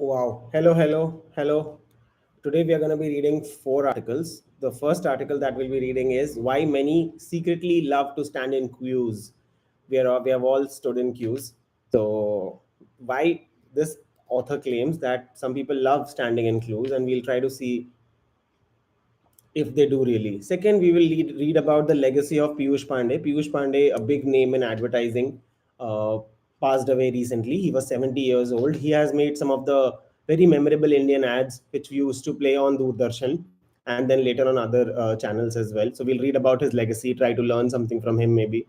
Wow. Hello, hello, hello. Today we are going to be reading four articles. The first article that we'll be reading is Why Many Secretly Love to Stand in Queues. We have all stood in queues. So, why this author claims that some people love standing in queues, and we'll try to see if they do really. Second, we will read about the legacy of Piyush Pandey. Piyush Pandey, a big name in advertising, uh, passed away recently. He was 70 years old. He has made some of the very memorable Indian ads, which we used to play on Doordarshan and then later on other channels as well. So we'll read about his legacy, try to learn something from him maybe.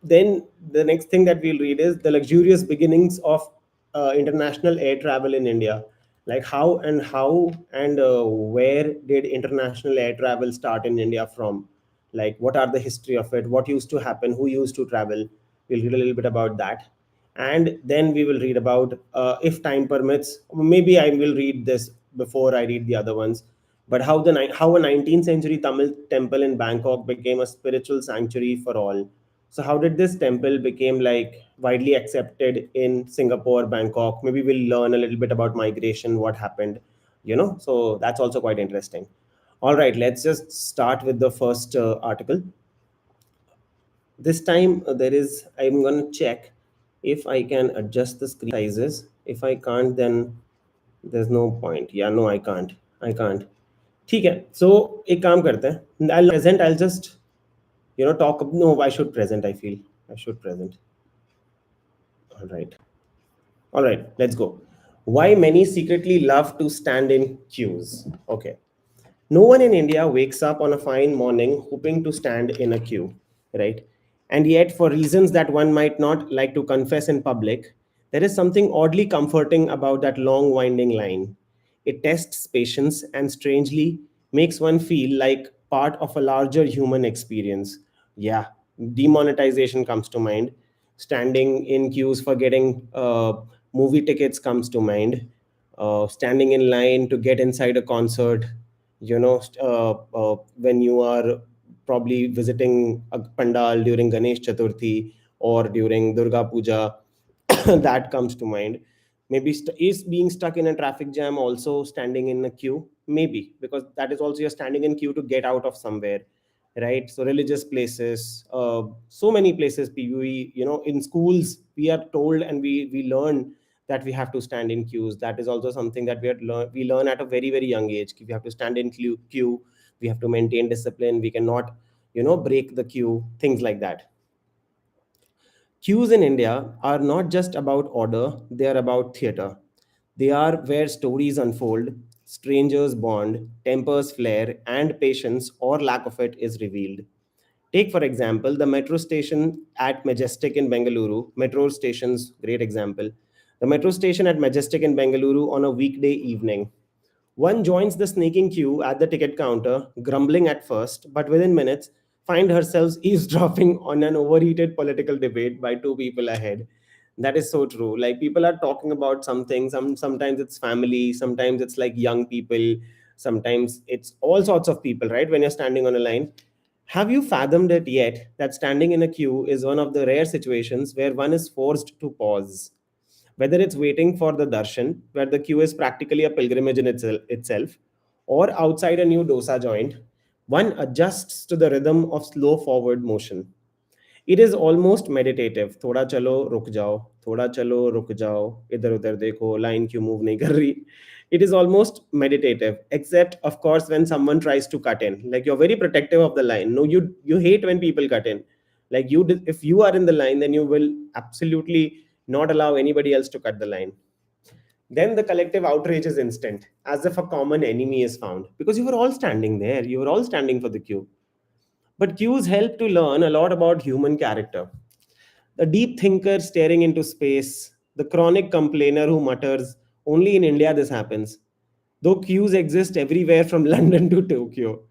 Then the next thing that we'll read is the luxurious beginnings of international air travel in India. Like how and where did international air travel start in India from? Like what are the history of it? What used to happen? Who used to travel? We'll read a little bit about that. And then we will read about, if time permits, maybe I will read this before I read the other ones. But how a 19th century Tamil temple in Bangkok became a spiritual sanctuary for all. So how did this temple became like widely accepted in Singapore, Bangkok? Maybe we'll learn a little bit about migration, what happened. So that's also quite interesting. All right, let's just start with the first article. This time I'm going to check if I can adjust the screen sizes. If I can't, then there's no point. Yeah, no, I can't. ठीक है. So एक काम करते हैं. I'll just talk. No, I should present. I feel I should present. All right. All right, let's go. Why many secretly love to stand in queues. Okay. No one in India wakes up on a fine morning hoping to stand in a queue, right? And yet, for reasons that one might not like to confess in public, there is something oddly comforting about that long, winding line. It tests patience and strangely makes one feel like part of a larger human experience. Yeah, demonetization comes to mind. Standing in queues for getting movie tickets comes to mind. Standing in line to get inside a concert, when you are probably visiting a pandal during Ganesh Chaturthi or during Durga Puja, that comes to mind. Maybe is being stuck in a traffic jam also standing in a queue? Maybe, because that is also you're standing in queue to get out of somewhere, right? So religious places, so many places, in schools, we are told and we learn that we have to stand in queues. That is also something that we learn at a very, very young age. We have to stand in queue. We have to maintain discipline. We cannot, break the queue, things like that. Queues in India are not just about order, they are about theatre. They are where stories unfold, strangers bond, tempers flare, and patience or lack of it is revealed. Take, for example, the metro station at Majestic in Bengaluru. Metro stations, great example. The metro station at Majestic in Bengaluru on a weekday evening. One joins the sneaking queue at the ticket counter, grumbling at first, but within minutes, find herself eavesdropping on an overheated political debate by two people ahead. That is so true. Like people are talking about something. Sometimes it's family, sometimes it's like young people, sometimes it's all sorts of people, right? When you're standing on a line. Have you fathomed it yet that standing in a queue is one of the rare situations where one is forced to pause? Whether it's waiting for the darshan, where the queue is practically a pilgrimage in itself, or outside a new dosa joint, one adjusts to the rhythm of slow forward motion. It is almost meditative. थोड़ा चलो रुक जाओ, थोड़ा चलो रुक जाओ, इधर उधर देखो, line क्यों move नहीं कर रही. It is almost meditative, except of course when someone tries to cut in. Like you're very protective of the line. No, you hate when people cut in. Like if you are in the line, then you will absolutely not allow anybody else to cut the line. Then the collective outrage is instant, as if a common enemy is found. Because you were all standing there, you were all standing for the queue. But cues help to learn a lot about human character. The deep thinker staring into space, the chronic complainer who mutters, only in India this happens. Though queues exist everywhere from London to Tokyo.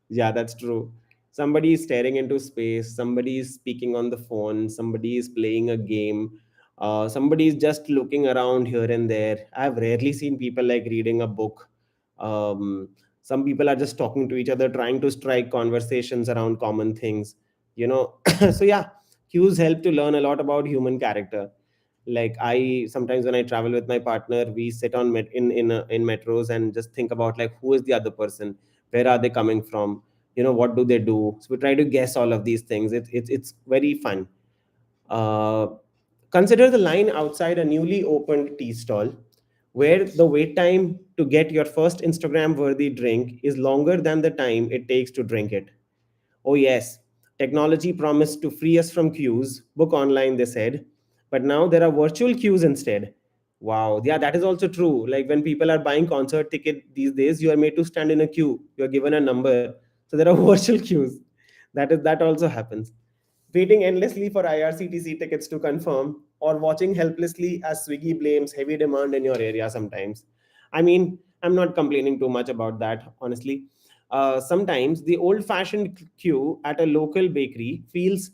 Yeah, that's true. Somebody is staring into space, somebody is speaking on the phone, somebody is playing a game, somebody is just looking around here and there. I've rarely seen people like reading a book. Some people are just talking to each other, trying to strike conversations around common things. So, yeah, cues help to learn a lot about human character. Like I sometimes when I travel with my partner, we sit on in metros and just think about like who is the other person, where are they coming from, what do they do. So we try to guess all of these things. It's very fun. uh, Consider the line outside a newly opened tea stall, where the wait time to get your first Instagram worthy drink is longer than the time it takes to drink it. Oh, yes, technology promised to free us from queues, book online, they said, but now there are virtual queues instead. Wow, yeah, that is also true. Like when people are buying concert ticket these days, you are made to stand in a queue. You are given a number, so there are virtual queues. That also happens. Waiting endlessly for IRCTC tickets to confirm, or watching helplessly as Swiggy blames heavy demand in your area sometimes. I mean, I'm not complaining too much about that, honestly. Sometimes the old fashioned queue at a local bakery feels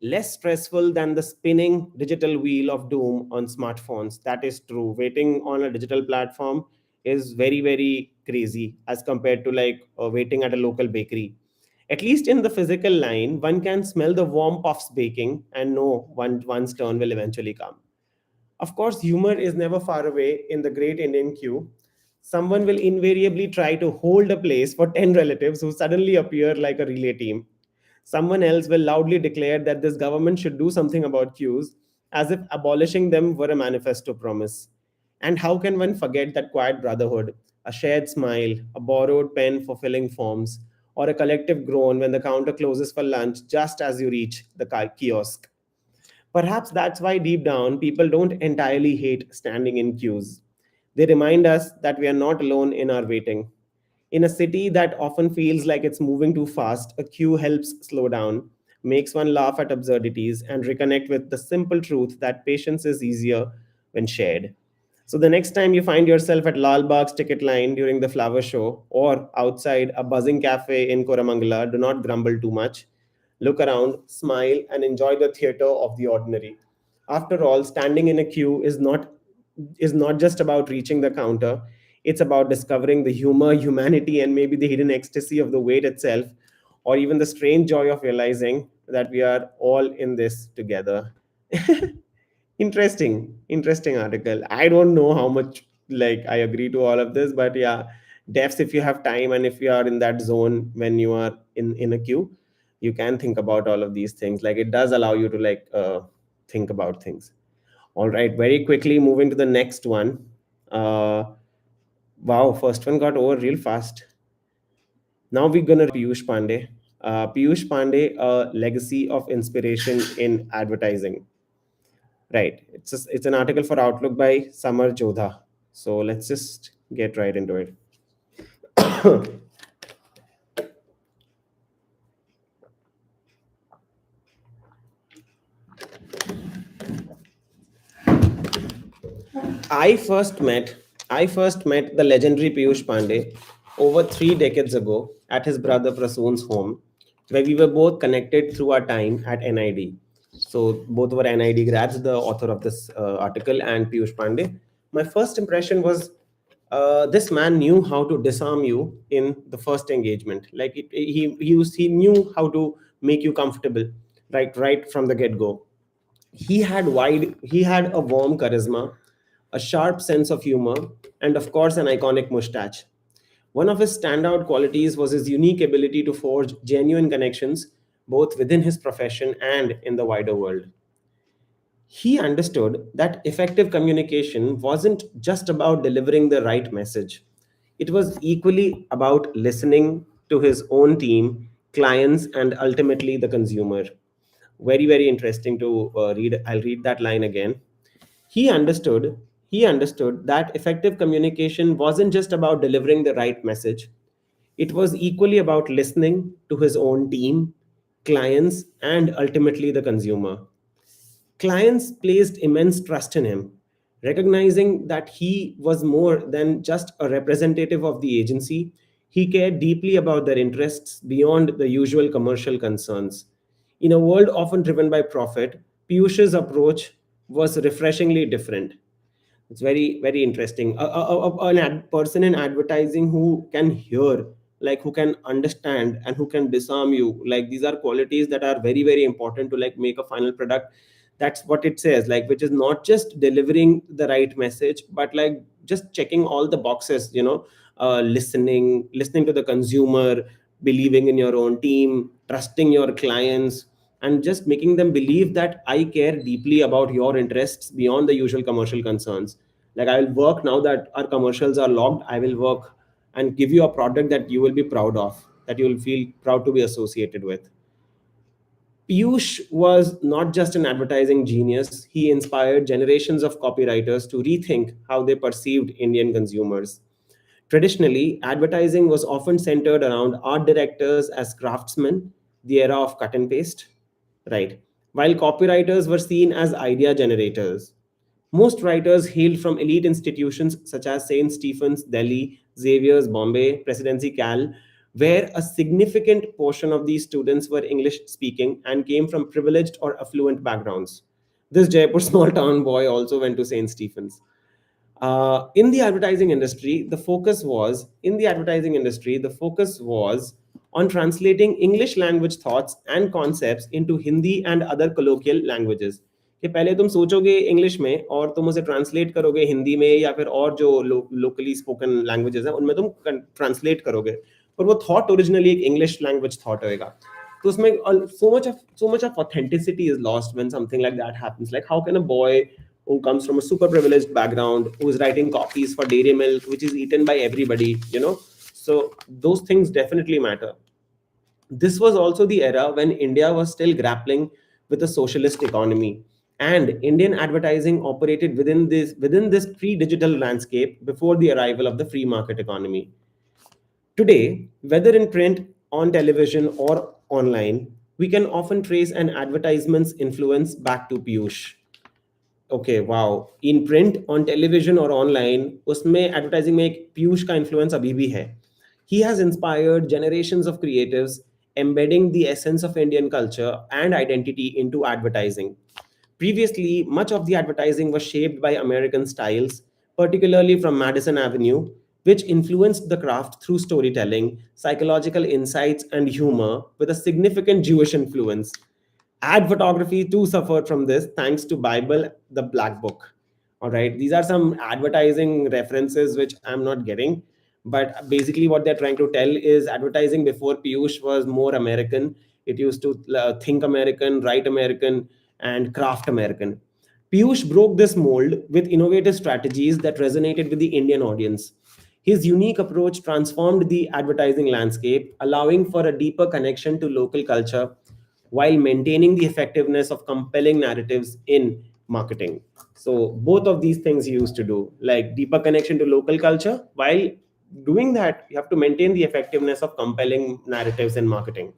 less stressful than the spinning digital wheel of doom on smartphones. That is true. Waiting on a digital platform is very, very crazy as compared to like waiting at a local bakery. At least in the physical line, one can smell the warm puffs baking and know one's turn will eventually come. Of course, humor is never far away in the great Indian queue. Someone will invariably try to hold a place for 10 relatives who suddenly appear like a relay team. Someone else will loudly declare that this government should do something about queues, as if abolishing them were a manifesto promise. And how can one forget that quiet brotherhood, a shared smile, a borrowed pen for filling forms, or a collective groan when the counter closes for lunch just as you reach the kiosk? Perhaps that's why deep down people don't entirely hate standing in queues. They remind us that we are not alone in our waiting. In a city that often feels like it's moving too fast, a queue helps slow down, makes one laugh at absurdities, and reconnect with the simple truth that patience is easier when shared. So the next time you find yourself at Lal Bag's ticket line during the flower show or outside a buzzing cafe in Koramangala, do not grumble too much. Look around, smile, and enjoy the theater of the ordinary. After all, standing in a queue is not just about reaching the counter. It's about discovering the humor, humanity, and maybe the hidden ecstasy of the wait itself, or even the strange joy of realizing that we are all in this together. Interesting article. I don't know how much like I agree to all of this, but yeah, defs, if you have time and if you are in that zone when you are in a queue, you can think about all of these things. Like it does allow you to like think about things. All right, very quickly moving to the next one. uh wow, first one got over real fast. Now we're gonna Piyush Pandey. Piyush Pandey, a legacy of inspiration in advertising. Right. It's an article for Outlook by Samar Jodha. So let's just get right into it. I first met I first met the legendary Piyush Pandey over 3 decades ago at his brother Prasoon's home, where we were both connected through our time at NID. So both were NID grads, the author of this article, and Piyush Pandey. My first impression was this man knew how to disarm you in the first engagement. Like he knew how to make you comfortable, right from the get go. He had a warm charisma, a sharp sense of humor, and of course an iconic mustache. One of his standout qualities was his unique ability to forge genuine connections both within his profession and in the wider world. He understood that effective communication wasn't just about delivering the right message. It was equally about listening to his own team, clients, and ultimately the consumer. Very, very interesting to read. I'll read that line again. He understood he understood that effective communication wasn't just about delivering the right message. It was equally about listening to his own team, clients, and ultimately the consumer. Clients placed immense trust in him, recognizing that he was more than just a representative of the agency. He cared deeply about their interests beyond the usual commercial concerns. In a world often driven by profit, Piyush's approach was refreshingly different. It's very, very interesting. An person in advertising who can hear, like who can understand and who can disarm you. Like these are qualities that are very, very important to like make a final product That's what it says, like, which is not just delivering the right message, but like just checking all the boxes, listening to the consumer, believing in your own team, trusting your clients, and just making them believe that I care deeply about your interests beyond the usual commercial concerns. Like, I will work now that our commercials are logged, I will work and give you a product that you will be proud of, that you will feel proud to be associated with. Piyush was not just an advertising genius, he inspired generations of copywriters to rethink how they perceived Indian consumers. Traditionally, advertising was often centered around art directors as craftsmen, the era of cut and paste, right? While copywriters were seen as idea generators. Most writers hailed from elite institutions such as St. Stephen's, Delhi, Xavier's, Bombay, Presidency Cal, where a significant portion of these students were English speaking and came from privileged or affluent backgrounds. This Jaipur small town boy also went to St. Stephen's. In the advertising industry, the focus was on translating English language thoughts and concepts into Hindi and other colloquial languages. कि पहले तुम सोचोगे English में और तुम उसे translate करोगे हिंदी में या फिर और जो लोकली स्पोकन लैंग्वेजेस हैं उनमें तुम ट्रांसलेट करोगे, पर वो थॉट ओरिजिनली एक इंग्लिश लैंग्वेज थॉट होएगा. तो उसमें so much of authenticity is lost when something like that happens. Like, how can a boy who comes from a super privileged background, who is writing copies for dairy milk which is eaten by everybody. So those things definitely matter. This was also the era when India was still grappling with a socialist economy, and Indian advertising operated within this pre-digital landscape before the arrival of the free market economy. Today, whether in print, on television, or online, we can often trace an advertisement's influence back to Piyush. Okay wow. In print, on television और online, उसमें advertising में एक पीयूष का influence अभी भी है. He has inspired generations of creatives, embedding the essence of Indian culture and identity into advertising. Previously, much of the advertising was shaped by American styles, particularly from Madison Avenue, which influenced the craft through storytelling, psychological insights, and humor, with a significant Jewish influence. Ad photography too suffered from this thanks to Bible, the Black Book. All right, these are some advertising references which I'm not getting, but basically what they're trying to tell is advertising before Piyush was more American. It used to think American, write American, and craft American. Piyush broke this mold with innovative strategies that resonated with the Indian audience. His unique approach transformed the advertising landscape, allowing for a deeper connection to local culture while maintaining the effectiveness of compelling narratives in marketing. So both of these things you used to do, like deeper connection to local culture. While doing that, you have to maintain the effectiveness of compelling narratives in marketing.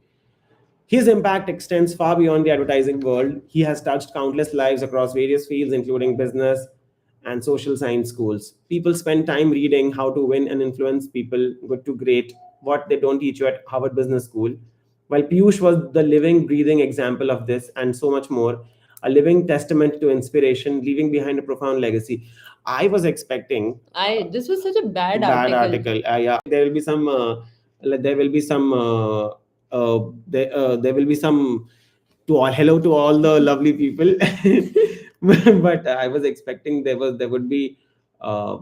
His impact extends far beyond the advertising world. He has touched countless lives across various fields, including business and social science schools. People spend time reading How to Win and Influence People, Good to Great, what they don't teach you at Harvard Business School. While Piyush was the living, breathing example of this and so much more, a living testament to inspiration, leaving behind a profound legacy. I was expecting I This was such a bad article. Yeah, there will be some. There will be some. There will be some. To all, hello to all the lovely people. But I was expecting there would be uh,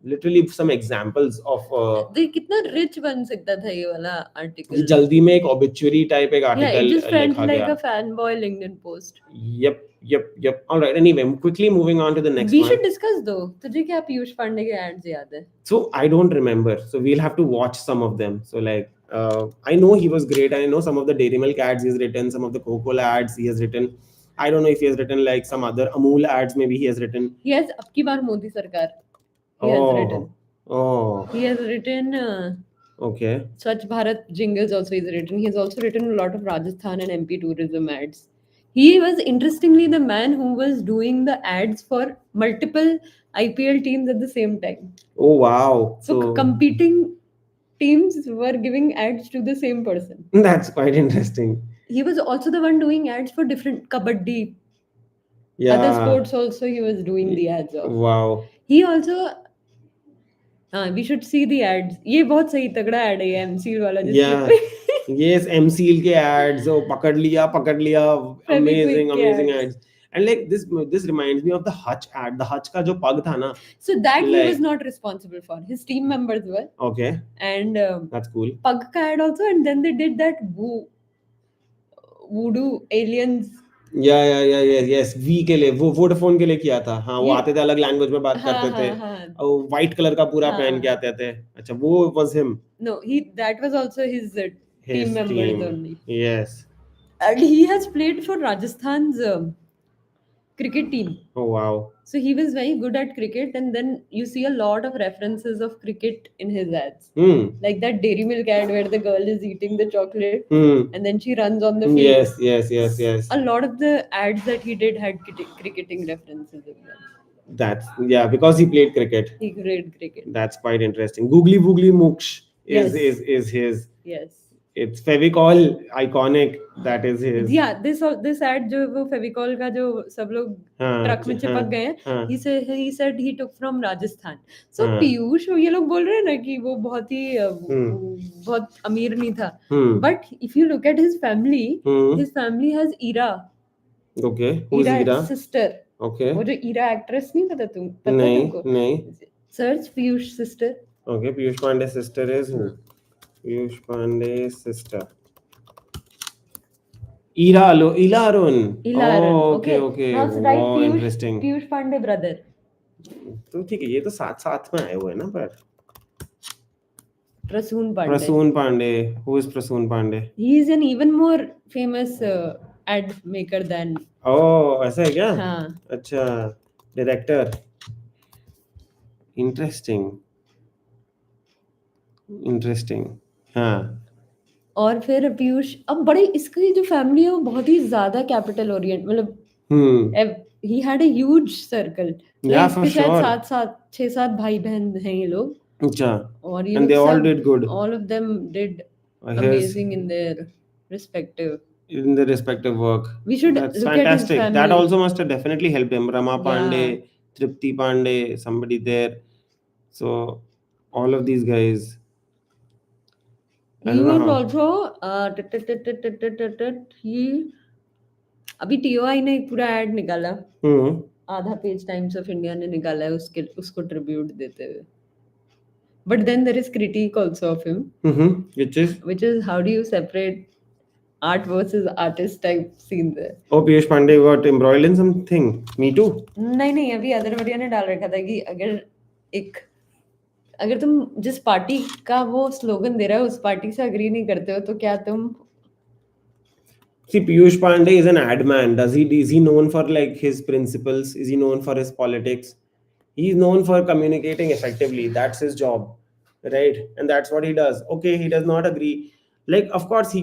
literally some examples of. they कितना rich बन सकता था ये वाला ये article. जल्दी में एक obituary type एक Yeah, it article just felt लिखा like गया. a fanboy LinkedIn post. Yep, yep, yep. All right. Anyway, quickly moving on to the next We one. should discuss though. तुझे क्या पीयूष पांडे के ads याद है? So I don't remember. So we'll have to watch some of them. So like, I know he was great. I know some of the Dairy Milk ads he's written, some of the Coca-Cola ads he has written. I don't know if he has written like some other Amul ads. Maybe he has written. He has अब की बार मोदी सरकार. He has written. Oh. He has written. Okay. Swachh Bharat jingles also he's written. He has also written a lot of Rajasthan and MP tourism ads. He was interestingly the man who was doing the ads for multiple IPL teams at the same time. Oh wow. So competing teams were giving ads to the same person. That's quite interesting. He was also the one doing ads for different kabaddi. Yeah. Other sports also he was doing the ads of. Wow. He also we should see the ads. ये बहुत सही तगड़ा ad है ये MCL वाला Yeah. जिसके Yes, MCL के ads. Oh, पकड़ लिया. Fevikwik Amazing, के amazing ads. ads. And like this reminds me of the Hutch ad. The Hutch ka jo pug tha na. So that he was Like, not responsible for. His team members were. okay, And that's cool. Pug ka ad also, and then they did that voodoo aliens. Yes we के लिए वो Vodafone के लिए किया था। हाँ, वो ये आते थे, अलग लैंग्वेज में बात हाँ करते थे हाँ हाँ और व्हाइट कलर का पूरा पहन के हाँ. आते थे। अच्छा, वो was him, No, he that was also his team his members team. only. Yes. And he has played for Rajasthan's cricket team. Oh wow. So he was very good at cricket, and then you see a lot of references of cricket in his ads. Like that Dairy Milk ad where the girl is eating the chocolate and then she runs on the field. Yes. A lot of the ads that he did had cricketing references as well. That's, yeah, because he played cricket. He played cricket. That's quite interesting. Googly Woogly Mooksh Yes. is his. Yes. It's Fevicol iconic. That is his. Yeah, this ad जो वो फेविकॉल का जो सब लोग हाँ, truck में चिपक गए हैं, हाँ, he said he took from Rajasthan. So हाँ, पीयूष, ये लोग बोल रहे हैं ना कि वो बहुत ही बहुत अमीर नहीं था. But if you look at his family has Ira. Okay, who's Ira? Sister. Okay. वो जो ईरा एक्ट्रेस नहीं पता पता तुमको? नहीं. Search Piyush sister. Okay, Piyush Pandey's sister is who? Piyush Pandey's sister. Ila Arun. Oh, okay. That's right. Wow, interesting. Piyush Pandey brother. तो ठीक है, ये तो साथ में आए हुए हैं ना, पर Prasoon Pandey. Prasoon Pandey. Who is Prasoon Pandey? He is an even more famous ad maker than. Oh, ऐसा है क्या? हाँ. अच्छा, डायरेक्टर. इंटरेस्टिंग. हाँ. और फिर पीयूष, अब बड़े इसकी जो फैमिली है वो बहुत ही ज्यादा कैपिटल ओरिएंट, मतलब he had a huge circle. Yeah, for इसके शायद sure. 6-7 भाई बहन हैं ये लोग. अच्छा. और ये And they लोग all सब, did good. all of them did amazing in their respective work. We should That's look at his fantastic. family. That also must have definitely helped him. Rama Yeah. Pandey, Tripti Pandey, somebody there. So all of these guys. I He don't know was how. also he अभी TOI ने एक पूरा ad निकाला, आधा page times of India ने निकाला है उसको ट्रिब्यूट देते हुए. But then there is critique also of him, which is how do you separate art versus artist type scene there. Oh, Piyush Pandey got embroiled in something. Me too. नहीं, अभी other बढ़िया ने डाल रखा था कि अगर तुम जिस पार्टी का वो स्लोगन दे रहा है उस पार्टी से अग्री नहीं करते हो तो क्या तुम. See, Piyush Pandey is an ad man. Is he known for like his principles? Is he known for his politics? He's known for communicating effectively. That's his job, right? And that's what he does. Okay, he does not agree. Like, of course, he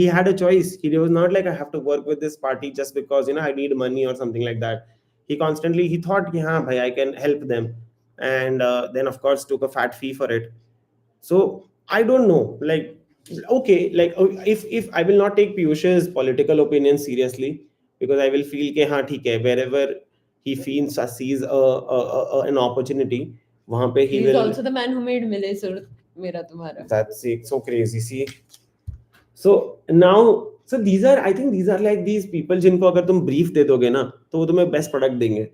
had a choice. He was not like, I have to work with this party just because, I need money or something like that. He thought, yeah, bhai, I can help them. And then, of course, took a fat fee for it. So, I don't know. Like, okay, like, if I will not take Piyush's political opinion seriously, because I will feel ke, haan, theek hai, wherever he sees an opportunity, wahan pe he will. He's also the man who made Mile Surat Mera Tumhara. That's so crazy. See, so now, so I think these are like these people जिनको अगर तुम brief दे दोगे ना तो वो तुम्हें best product देंगे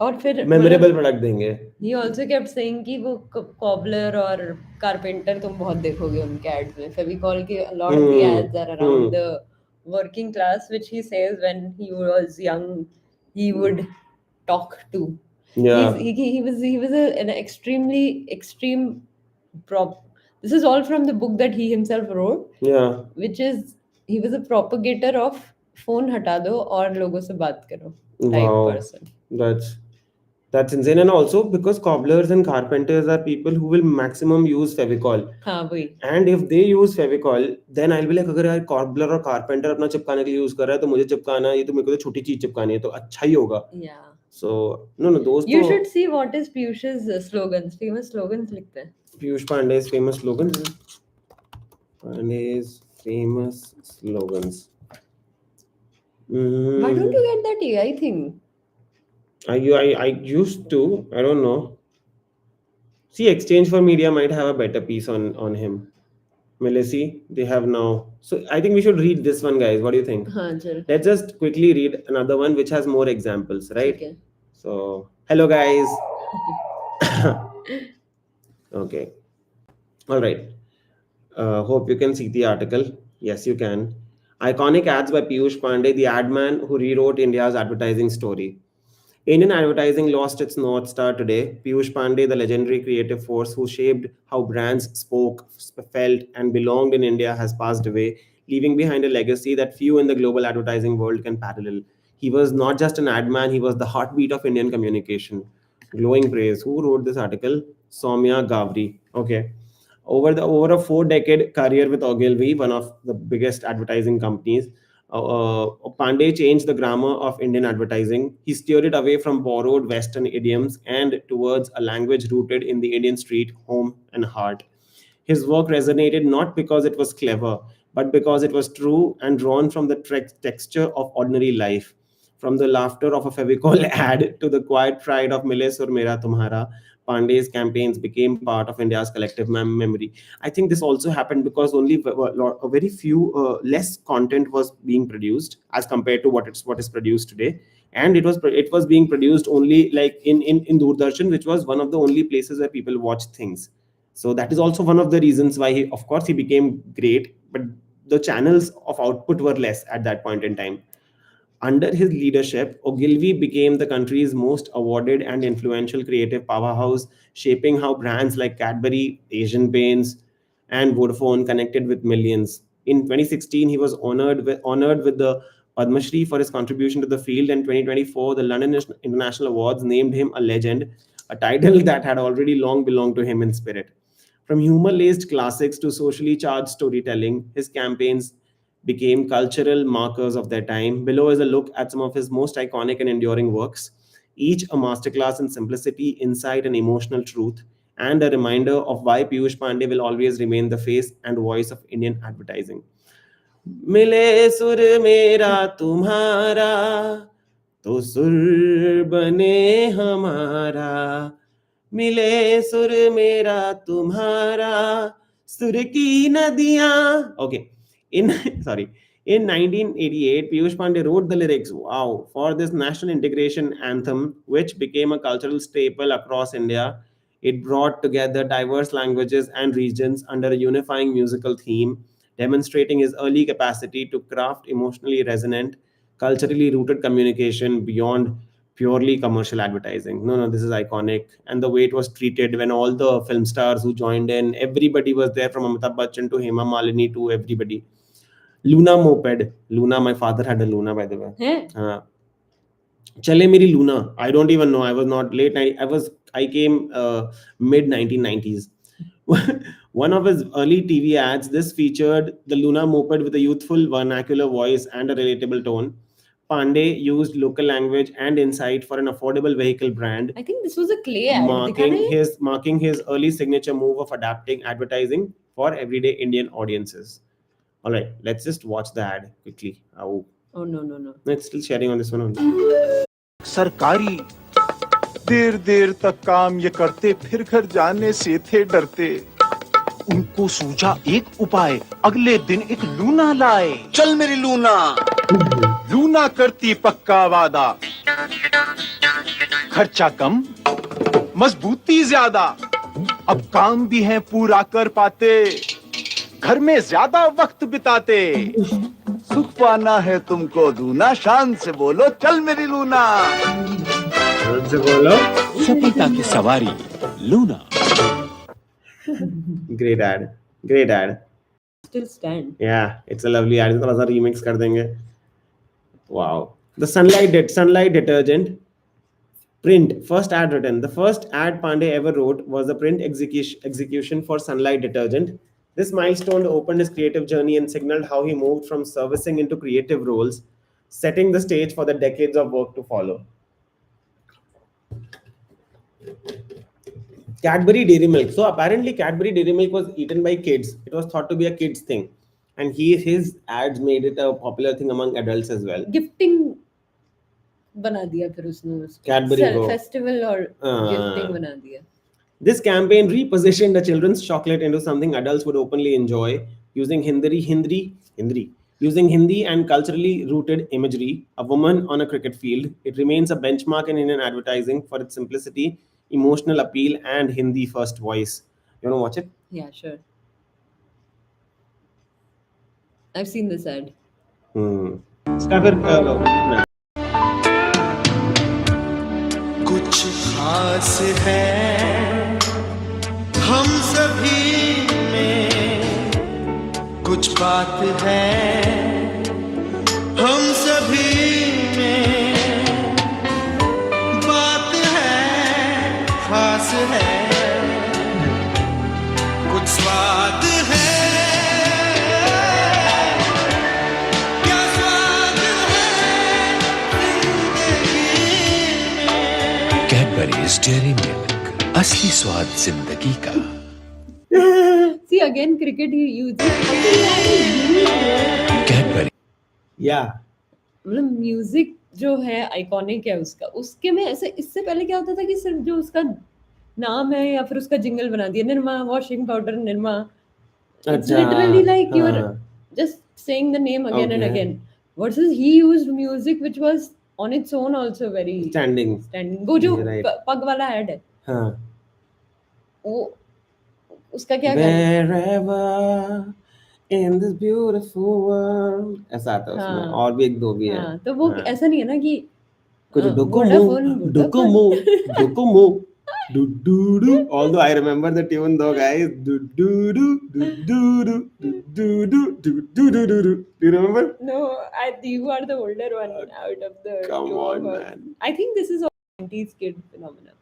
और फिर memorable product देंगे. He also kept saying कि वो cobbler और carpenter तुम बहुत देखोगे उनके ads में. Fevicol के a lot of the ads are around the working class, which he says when he was young he would talk to. Yeah. He was an extreme prop. This is all from the book that he himself wrote. Yeah. Which is he was a propagator of phone हटा दो और लोगों से बात करो type person. That's insane. And also because cobblers and carpenters are people who will maximum use Fevicol. हाँ वही. And if they use Fevicol, then I'll be like, अगर यार cobbler और carpenter अपना चिपकाने के लिए use कर रहा है तो मुझे चिपकाना, ये तो मेरे को तो छोटी चीज चिपकानी है तो अच्छा ही होगा. Yeah. So no, those. You should see what is Piyush's slogans. Famous slogans लिखते हैं. Piyush Pandey's famous slogans. Pandey's famous slogans. Why don't you get that AI thing? I used to. I don't know. See, Exchange for Media might have a better piece on him. Milesi, they have now. So I think we should read this one, guys. What do you think? हाँ चल Let's just quickly read another one which has more examples, ठीक right? है. So, hello, guys. Okay. All right. Hope you can see the article. Yes, you can. Iconic ads by Piyush Pandey, the ad man who rewrote India's advertising story. Indian advertising lost its North Star today. Piyush Pandey, the legendary creative force who shaped how brands spoke, felt, and belonged in India, has passed away, leaving behind a legacy that few in the global advertising world can parallel. He was not just an ad man, he was the heartbeat of Indian communication. Glowing praise. Who wrote this article? Soumya Gavri. Okay. Over a 4 decade career with Ogilvy, one of the biggest advertising companies, Pandey changed the grammar of Indian advertising. He steered it away from borrowed Western idioms and towards a language rooted in the Indian street, home, and heart. His work resonated not because it was clever, but because it was true and drawn from the texture of ordinary life. From the laughter of a Fevicol ad to the quiet pride of Mile Sur Mera Tumhara, Pandey's campaigns became part of India's collective memory. I think this also happened because only a very few less content was being produced as compared to what is produced today, and it was being produced only like in Doordarshan, which was one of the only places where people watch things. So that is also one of the reasons why he, of course, he became great, but the channels of output were less at that point in time. Under his leadership, Ogilvy became the country's most awarded and influential creative powerhouse, shaping how brands like Cadbury, Asian Paints, and Vodafone connected with millions. In 2016, he was honored with the Padma Shri for his contribution to the field, and 2024, the London International Awards named him a legend, a title that had already long belonged to him in spirit. From humor laced classics to socially charged storytelling, his campaigns became cultural markers of their time. Below is a look at some of his most iconic and enduring works, each a masterclass in simplicity, insight, and emotional truth, and a reminder of why Piyush Pandey will always remain the face and voice of Indian advertising. मिले सुर मेरा तुम्हारा तो सुर बने हमारा मिले सुर मेरा तुम्हारा सुर की नदियां. Okay, in sorry, in 1988 Piyush Pandey wrote the lyrics, wow, for this national integration anthem, which became a cultural staple across India. It brought together diverse languages and regions under a unifying musical theme, demonstrating his early capacity to craft emotionally resonant, culturally rooted communication beyond purely commercial advertising. No, no, this is iconic. And the way it was treated when all the film stars who joined in, everybody was there from Amitabh Bachchan to Hema Malini to everybody. Luna moped. Luna, my father had a Luna, by the way. हैं? Chale Meri Luna. I don't even know. I was not late night. I came mid 1990s. One of his early TV ads, this featured the Luna moped with a youthful vernacular voice and a relatable tone. Pandey used local language and insight for an affordable vehicle brand, I think this was a clay ad. दिखा था ये? marking his early signature move of adapting advertising for everyday Indian audiences. All right, let's just watch the ad quickly. Oh, Oh no no no. no, it's still sharing on this one only. सरकारी देर देर तक काम ये करते फिर घर जाने से थे डरते उनको सूझा एक उपाय अगले दिन एक लूना लाए चल मेरी लूना लूना करती पक्का वादा खर्चा कम मजबूती ज्यादा अब काम भी है पूरा कर पाते घर में ज्यादा वक्त बिताते सुख पाना है तुमको लूना शान से बोलो चल मेरी लूना सफलता की सवारी Luna Great ad. Great ad. Still stand. Yeah, it's a lovely ad. थोड़ा सा remix कर देंगे. Wow. The sunlight detergent print first ad written. The first ad Pandey ever wrote was the print execution for sunlight detergent. This milestone opened his creative journey and signaled how he moved from servicing into creative roles, setting the stage for the decades of work to follow. Cadbury Dairy Milk. So apparently Cadbury Dairy Milk was eaten by kids. It was thought to be a kids thing, and his ads made it a popular thing among adults as well. Gifting बना दिया फिर उसने उसको. Cadbury को. Festival और gifting बना दिया. This campaign repositioned the children's chocolate into something adults would openly enjoy, using Hindi and culturally rooted imagery. A woman on a cricket field. It remains a benchmark in Indian advertising for its simplicity, emotional appeal, and Hindi first voice. You wanna watch it? Yeah, sure. I've seen this ad. इसका फिर कुछ खास है हम सभी में, कुछ बात है हम सभी में, बात है खास है, कुछ स्वाद है, क्या स्वाद है जिंदगी में। कैडबरीज डेयरी मिल्क, असली स्वाद जिंदगी का। See, again, cricket he uses. Cadbury yeah. मतलब म्यूजिक जो है आइकॉनिक है उसका, उसके में ऐसे इससे पहले क्या होता था कि सिर्फ जो उसका नाम है या फिर उसका जिंगल बना दिया, Nirma washing powder Nirma. It's अच्छा, literally like you're हाँ. just saying the name again and Okay. again. Versus he used music which was on its own also very Standing. वो जो You're right. पग वाला ऐड है हाँ. वो उसका क्या गाना है? Wherever in this beautiful world, ऐसा आता है उसमें. हाँ. और भी एक दो भी है. हाँ, तो वो हाँ. ऐसा नहीं है ना कि कुछ Vodafone, Docomo do do do. Although I remember the tune though, guys. Do do do do do do do do do do do do do. Do you remember? No, you are the older one out of the Come two on, of us. man. I think this is a 90s kid phenomenon.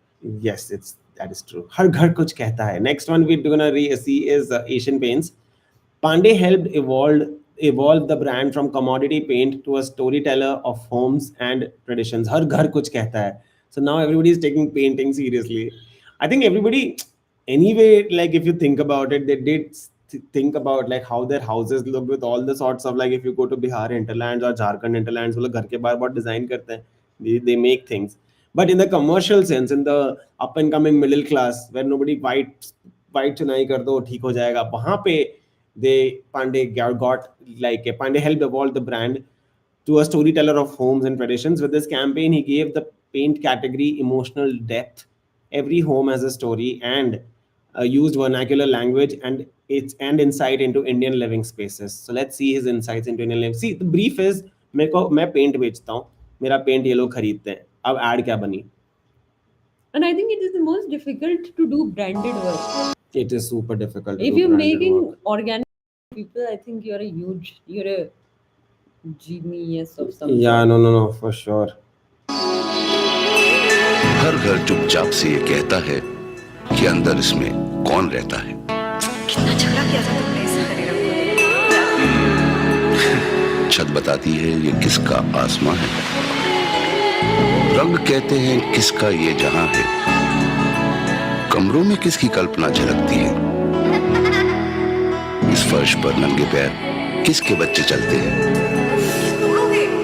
Yes, that is true. हर घर कुछ कहता है. Next one we're gonna see is Asian Paints. Pandey helped evolve the brand from commodity paint to a storyteller of homes and traditions. हर घर कुछ कहता है. So now everybody is taking painting seriously. I think everybody, anyway, like if you think about it, they did think about like how their houses look with all the sorts of like if you go to Bihar hinterlands or Jharkhand hinterlands, वो लोग घर के बाहर बहुत design करते हैं. They make things. But in the commercial sense, in the up and coming middle class, where nobody white चुनाई कर दो ठीक हो जाएगा, वहाँ पे Pandey helped evolve the brand to a storyteller of homes and traditions. With this campaign, he gave the paint category emotional depth. Every home has a story and used vernacular language and insight into Indian living spaces. So let's see his insights into Indian living. See, the brief is मैं paint बेचता हूँ, मेरा paint ये लोग खरीदते हैं. अब add क्या बनी? And I think it is the most difficult to do branded work. It is super difficult. If you're making organic people, I think you're a genius of some Yeah, sort. no, for sure. हर घर चुपचाप से ये कहता है कि अंदर इसमें कौन रहता है। कितना झगड़ा किया था तुमने इस हरे रंग को? छत बताती है ये किसका आसमां है, रंग कहते हैं किसका ये जहां है, कमरों में किसकी कल्पना झलकती है, इस फर्श पर नंगे पैर किसके बच्चे चलते हैं,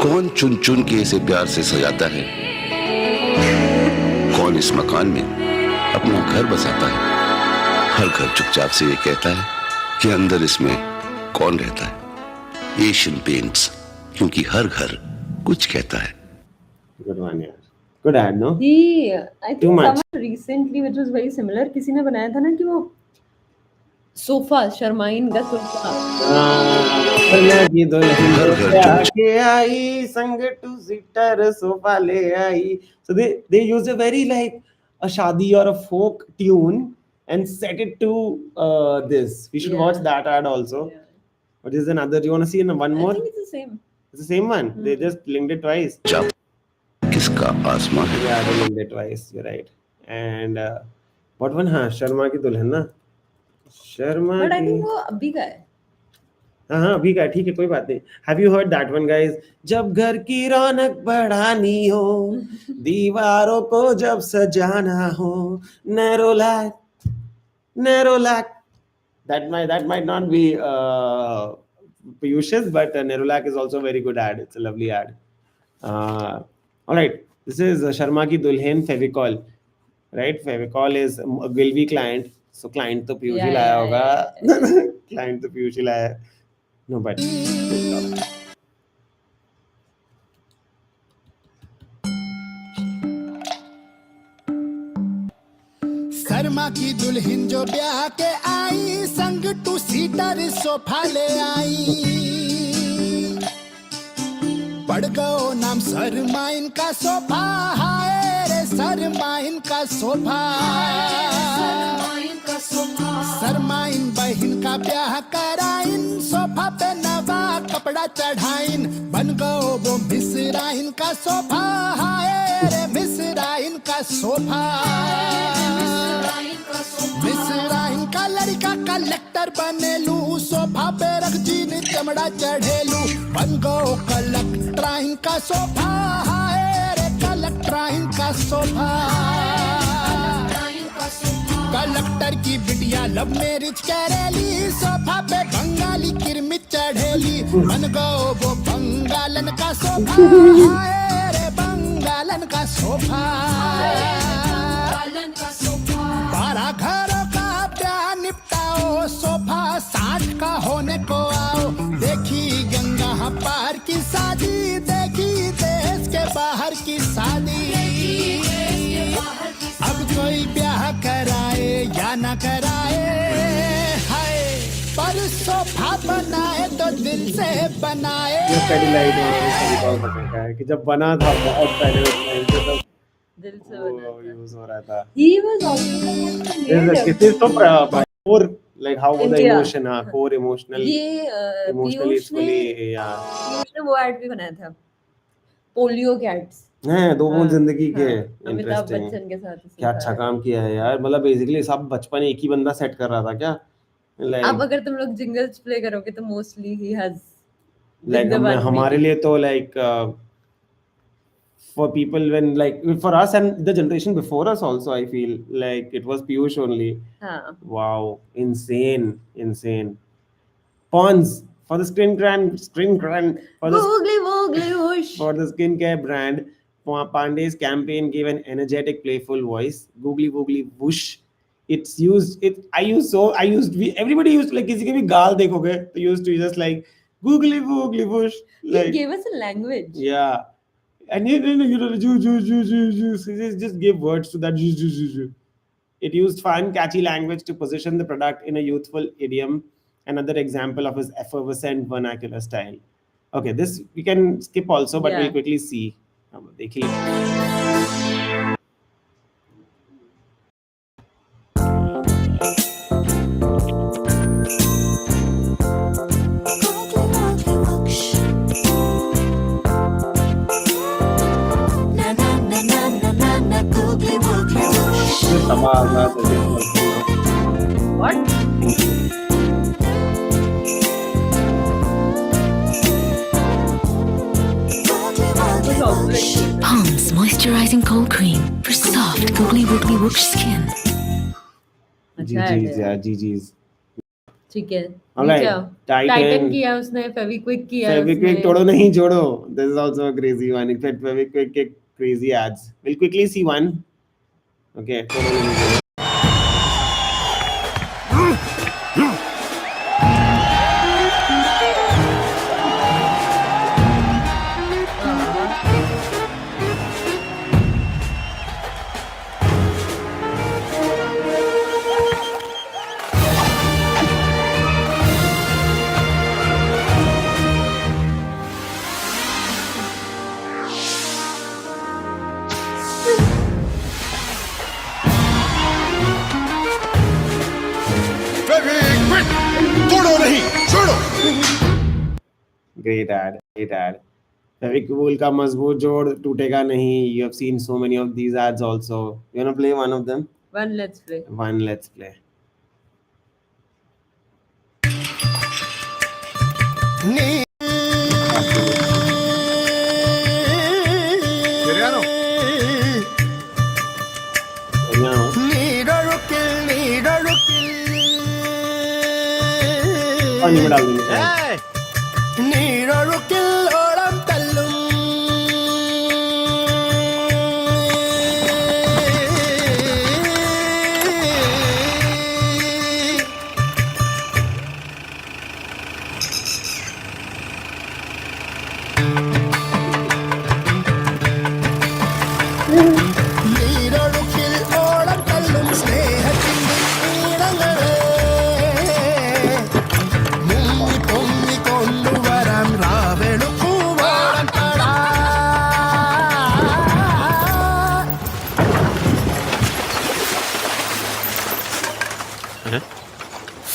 कौन चुन चुन के इसे प्यार से सजाता है, कौन इस मकान में अपना घर बसाता है। हर घर चुपचाप से ये कहता है कि अंदर इसमें कौन रहता है। एशियन पेंट्स, क्योंकि हर घर कुछ कहता है। Good one, yeah. Good ad, no? I Too think much. someone recently, which was very similar, किसी ने बनाया था ना कि वो सोफा, शर्माइन का सोफा. शर्मा की दुल्हन घर घर आके आई संग टू सीटर सोफा ले आई. So they used a very like a shadi or a folk tune and set it to this. We should Yeah. watch that ad also. Yeah. What is another? Do you want to see one more? I think it's the same. It's the same one. They just linked it twice. जब किसका आसमां है। Yeah, they linked it twice. You're right. And what one? हाँ, शर्मा की दुल्हन ना. Sharma But I की. think वो अभी का है. हाँ अभी का ठीक है कोई बात नहीं. Have you heard that one, guys? जब घर की रौनक बढ़ानी हो, दीवारों को जब सजाना हो, narrow lack. That might not be Piyush's, but narrow lack is also a very good ad. It's a lovely ad. All right, this is Sharma ki Dulhen Fevicol. right? Fevicol is will be client, so client to Piyush hi Yeah, laya yeah, hoga. yeah. Client to Piyush hi laya. No, but Sharma की दुल्हन जो ब्याह के आई, संग two seater sofa ले आई। पड़ गयो नाम शर्मा इनका सोफा, हाय रे शर्मा इनका सोफा। शर्मा इन बहन का ब्याह कराइन, सोफा पे नवा कपड़ा चढ़ाइन। बन गयो वो मिसरा इनका सोफा, हाय रे मिसरा इनका सोफा। मिसरा इनका लड़का कलेक्टर बनेलू, सोफा पे रख जीन चमड़ा चढ़ेलू। बन गो कलेक्टर इनका सोफा, हाय रे कलेक्टर इनका सोफा। कलेक्टर की बिटिया लव मैरिज करेली, सोफा पे बंगाली किरमिट चढ़ेली। बन गो वो बंगालन का सोफा, हाय रे बंगालन का सोफा। 12 घरों का प्यार निपटाओ, सोफा 60 का होने को आओ। देखी गंगा पार की शादी, देखी देश के बाहर की शादी। अब कोई ब्याह कराए या न कराए, हाय पर सोफा बनाए तो दिल से बनाए। ये स्टडी लाइट Fevicol बटन का है कि जब बना था बहुत पहले उस टाइम पे, तब दिल से वो बना था। यूज हो रहा था. He was also the one who made This is so core, like how was the India. emotion, core emotional, ये emotionally पीयूष it's ने fully, yeah. पीयूष ने वो एड भी बनाया था, पोलियो कैट्स। हैं दो बूंद जिंदगी के. अमिताभ इंटरेस्टिंग. बच्चन के साथ क्या अच्छा काम किया है यार. मतलब बेसिकली सब बचपन एक ही बंदा सेट कर रहा था क्या. अब लाइक अगर तुम लोग जिंगल्स प्ले करोगे तो मोस्टली ही हैज लाइक हमारे लिए तो like for people when like for us and the generation before us also, I feel like it was Piyush only. हाँ Wow, insane. Pawns for the skin brand for the Googly woogly whoosh. for the skincare brand. Pandey's campaign gave an energetic, playful voice. Googly woogly whoosh. It's used. Everybody used like किसी के भी गाल देखोगे तो used to just like googly woogly whoosh. He Like gave us a language. yeah. And you know, just give words to that. It used fun, catchy language to position the product in a youthful idiom. Another example of his effervescent vernacular style. Okay, this we can skip also, but Yeah. we'll quickly see. देख ली. What? Palms moisturizing cold cream for soft, googly woogly whoosh skin. अच्छा है GG's, GG's. ठीक है. Alright, नीचे आओ. Titan. Titan किया उसने, फेविक्विक किया Feviquick उसने. तोड़ो नहीं जोड़ो. This is also a crazy one. In fact, Feviquick के crazy ads. We'll quickly see one. Okay, तोड़ो नहीं जोड़ो. तोड़ो नहीं छोड़ो। Great ad. Fevikwik का मजबूत जोड़ टूटेगा नहीं. You have seen so many of these ads also. You wanna play one of them? One, let's play. Let's play. पानी में डाल देंगे.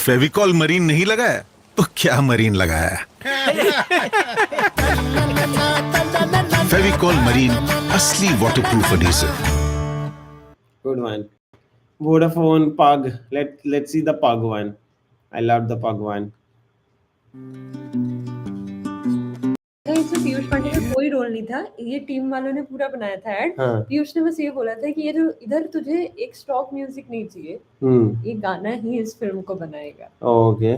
फेविकॉल मरीन नहीं लगाया तो क्या मरीन लगाया? फेविकॉल मरीन असली waterproof adhesive. Good one. Vodafone Pug. Let's see the Pug one. I love the Pug one. इसमें पीयूष पांडे का कोई रोल नहीं था, ये टीम वालों ने पूरा बनाया था एड. हाँ. पीयूष ने बस ये बोला था कि ये जो इधर तुझे एक स्टॉक म्यूजिक नहीं चाहिए, ये गाना ही इस फिल्म को बनाएगा. Okay.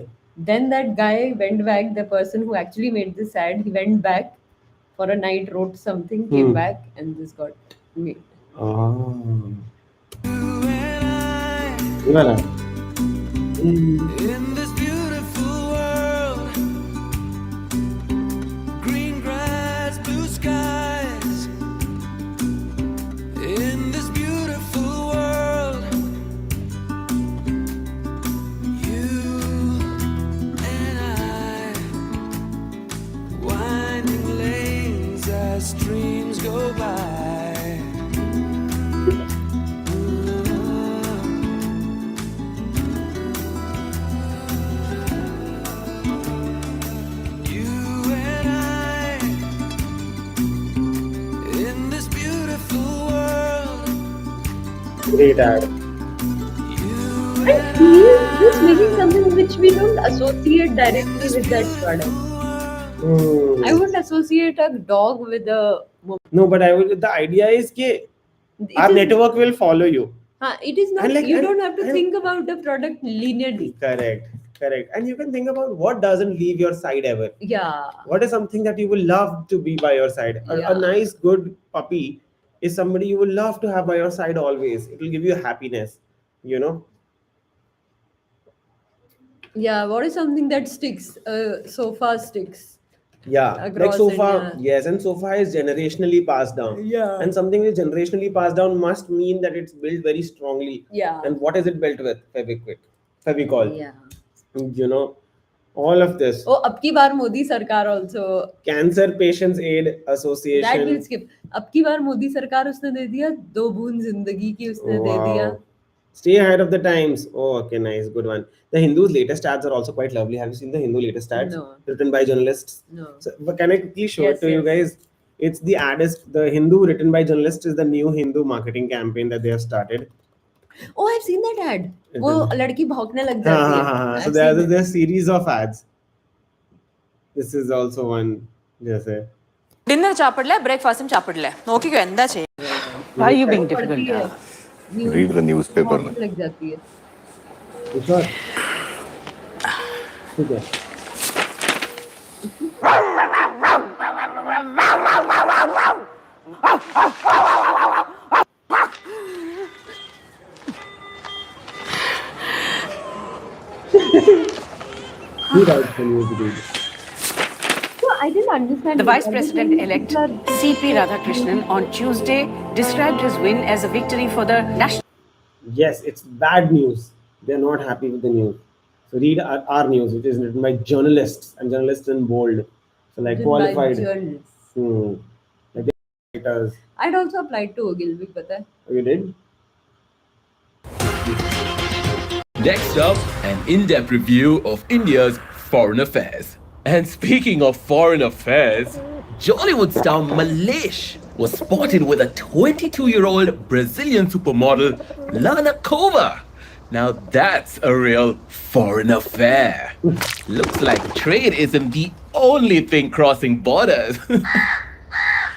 Then that guy went back, the person who actually made this ad, he went back for a night, wrote something, came back, and this got made. Oh. Gimana? In this beautiful world, green grass, blue skies. In this beautiful world, you and I, winding lanes as streams go by. Great ad. And he is just making something which we don't associate directly with that product. I wouldn't associate a dog with a woman. No, but I would. The idea is that our network will follow you. It is not. You don't have to think about the product linearly. Correct. And you can think about what doesn't leave your side ever. Yeah. What is something that you will love to be by your side? A nice, good puppy is somebody you will love to have by your side always. It will give you happiness, you know. Yeah, what is something that sticks? Sofa sticks. Yeah, like sofa. Yes, and sofa is generationally passed down. Yeah. And something is generationally passed down must mean that it's built very strongly. Yeah. And what is it built with? Fevicol. Yeah. You know, all of this. Oh, अब की बार मोदी सरकार also. Cancer Patients Aid Association. That will skip. अब की बार मोदी सरकार उसने दे दिया, 2 बूंद जिंदगी की उसने दे दिया. Stay ahead of the times. Oh, okay, nice, good one. The Hindu's latest ads are also quite lovely. Have you seen the Hindu latest ads? No. Written by journalists? No. So, but can I quickly show it to you guys? It's the ad is the Hindu written by journalists is the new Hindu marketing campaign that they have started. Oh, I've seen that ad. वो लड़की भौंकने लग जाती है. So there's a series of ads. This is also one. जैसे. Dinner चापड़ले, breakfast चापड़ले. Noki क्यों अंदा चे? Why are you being difficult? Read the newspaper. लग जाती है. ठीक है. So I didn't understand. The Vice President-elect C.P. Radhakrishnan on Tuesday described his win as a victory for the national. Yes, it's bad news. They're not happy with the news. So read our news, which is written by journalists and journalists in bold. So like qualified. Journalists. Like writers. I'd also applied to Ogilvy, pata hai. Oh, you did? Next up, an in-depth review of India's foreign affairs. And speaking of foreign affairs, Jollywood star Malesh was spotted with a 22-year-old Brazilian supermodel, Lana Kova. Now that's a real foreign affair. Looks like trade isn't the only thing crossing borders.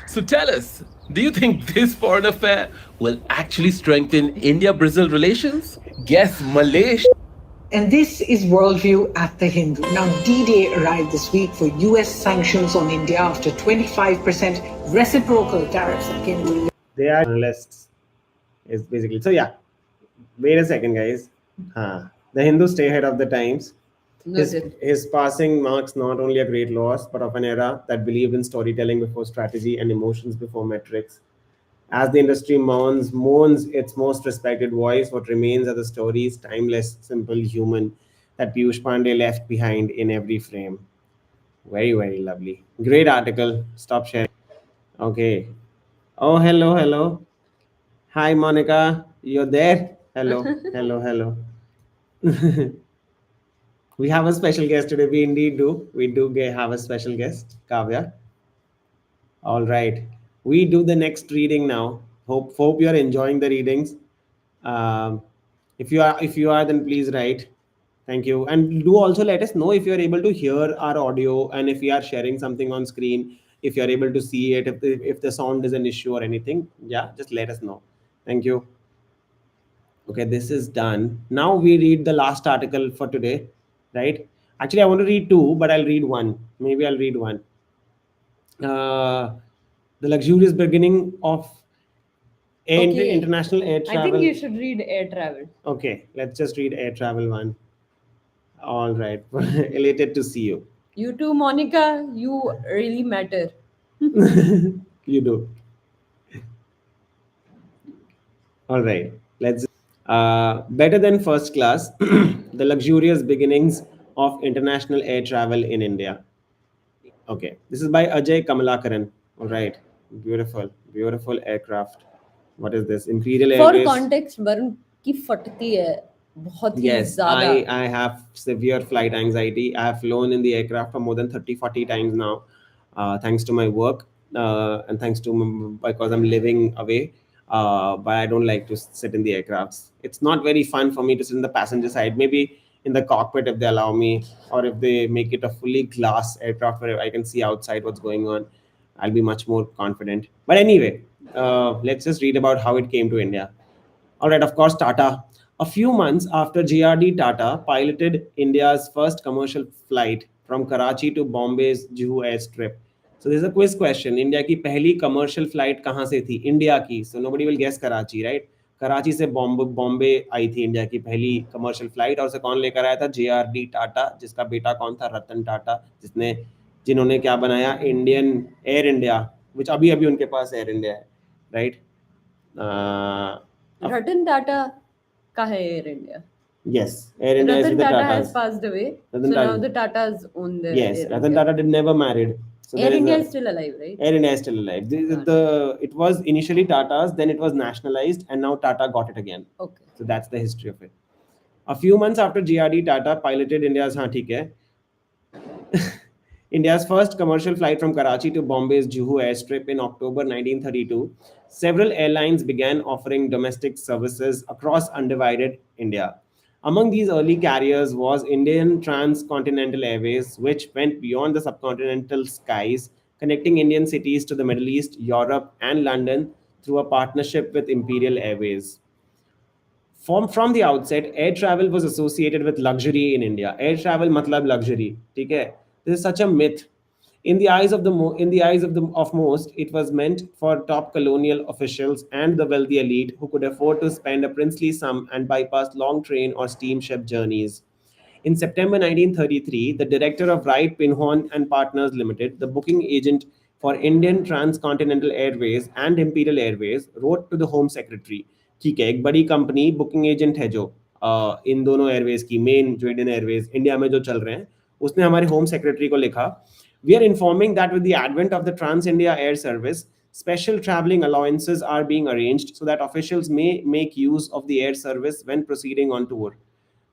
So tell us, do you think this foreign affair will actually strengthen India-Brazil relations? Guess Malesh. And this is Worldview at the Hindu. Now, D-Day arrived this week for US sanctions on India after 25% reciprocal tariffs that came into. They are journalists. Is basically. So yeah, wait a second, guys. The Hindu stay ahead of the times. His passing marks not only a great loss, but of an era that believed in storytelling before strategy and emotions before metrics. As the industry mourns its most respected voice, what remains are the stories, timeless, simple, human, that Piyush Pandey left behind in every frame. Very, very lovely. Great article. Stop sharing. Okay. Oh, hello. Hi, Monica. You're there? Hello. We have a special guest today. We indeed do. We do have a special guest, Kavya. All right, we do the next reading now. Hope you are enjoying the readings. Um, if you are, then please write. Thank you, and do also let us know if you are able to hear our audio and if we are sharing something on screen. If you are able to see it, if the sound is an issue or anything, yeah, just let us know. Thank you. Okay, this is done. Now we read the last article for today, right? Actually, I want to read two, but I'll read one. Maybe I'll read one. The luxurious beginning of Okay. international air I think travel. you should read air travel. Okay, let's just read air travel one. All right, elated to see you. You too, Monica. You really matter. You do. All right, let's. Better than first class, the luxurious beginnings of international air travel in India. Okay, this is by Ajay Kamalakaran. All right, beautiful, beautiful aircraft. What is this? Imperial For Airways. context, Varun की फटती है बहुत ही Yes, ज्यादा. I have severe flight anxiety. I have flown in the aircraft for more than 30-40 times now, thanks to my work, and thanks to because I'm living away. But I don't like to sit in the aircrafts. It's not very fun for me to sit in the passenger side. Maybe in the cockpit if they allow me, or if they make it a fully glass aircraft where I can see outside what's going on, I'll be much more confident. But anyway, let's just read about how it came to India. All right, of course, Tata. A few months after JRD Tata piloted India's first commercial flight from Karachi to Bombay's Juhu airstrip. So there's a quiz question. India की पहली commercial flight कहाँ से थी? India की. So nobody will guess Karachi, right? Karachi से बॉम्बे आई थी India की पहली कमर्शियल फ्लाइट, और उसे कौन लेकर आया था? जेआरडी टाटा, जिसका बेटा कौन था? रतन टाटा, जिन्होंने क्या बनाया? इंडियन एयर इंडिया, विच अभी अभी उनके पास एयर इंडिया है, राइट? Ratan Tata का है Air India. Yes, Air India is Ratan with the Tata Tatas. has passed away, Ratan so Tata. now the Tatas own the Yes, Air Ratan India. Tata did never married. So Air India is still alive, right? Air India is still alive. It was initially Tata's, then it was nationalized, and now Tata got it again. Okay. So that's the history of it. A few months after GRD Tata piloted India's India's first commercial flight from Karachi to Bombay's Juhu airstrip in October 1932, several airlines began offering domestic services across undivided India. Among these early carriers was Indian Transcontinental Airways, which went beyond the subcontinental skies, connecting Indian cities to the Middle East, Europe, and London through a partnership with Imperial Airways. From the outset, air travel was associated with luxury in India. Air travel matlab luxury. Okay, this is such a myth. In the eyes of most, it was meant for top colonial officials and the wealthy elite who could afford to spend a princely sum and bypass long train or steamship journeys. In September 1933, the director of Wright Pinhon and Partners Limited, the booking agent for Indian Transcontinental Airways and Imperial Airways, wrote to the Home Secretary, ठीक है, एक बड़ी company booking agent है जो इन दोनों Airways की, main जो Indian Airways India में जो चल रहे हैं, उसने हमारे होम सेक्रेटरी को लिखा, we are informing that with the advent of the Trans India Air Service, special traveling allowances are being arranged so that officials may make use of the air service when proceeding on tour.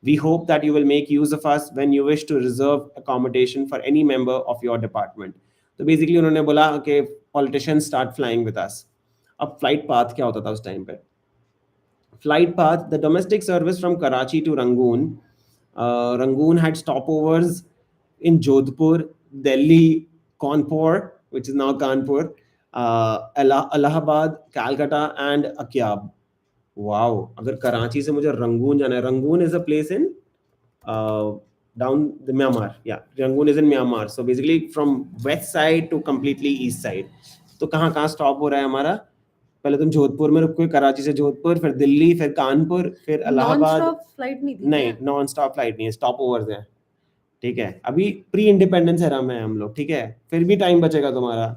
We hope that you will make use of us when you wish to reserve accommodation for any member of your department. तो basically उन्होंने बोला कि politicians start flying with us. अब flight path क्या होता था उस time पे? Flight path: the domestic service from Karachi to Rangoon. Rangoon had stopovers in Jodhpur, Delhi, Kanpur, which is now Kanpur, Allahabad, Calcutta, and Akyab. Wow! अगर कराची से मुझे Rangoon जाना है, Rangoon is a place in down the Myanmar. Yeah, Rangoon is in Myanmar. So basically from west side to completely east side. तो कहाँ कहाँ stop हो रहा है हमारा? पहले तुम जोधपुर में रुको, कराची से जोधपुर, फिर दिल्ली, फिर कानपुर, फिर इलाहाबाद. नॉन स्टॉप फ्लाइट नहीं थी? नहीं, नॉन स्टॉप फ्लाइट नहीं है, स्टॉप ओवर्स है. ठीक है, अभी प्री इंडिपेंडेंस एरा में है हम लोग. ठीक है, फिर भी टाइम बचेगा तुम्हारा.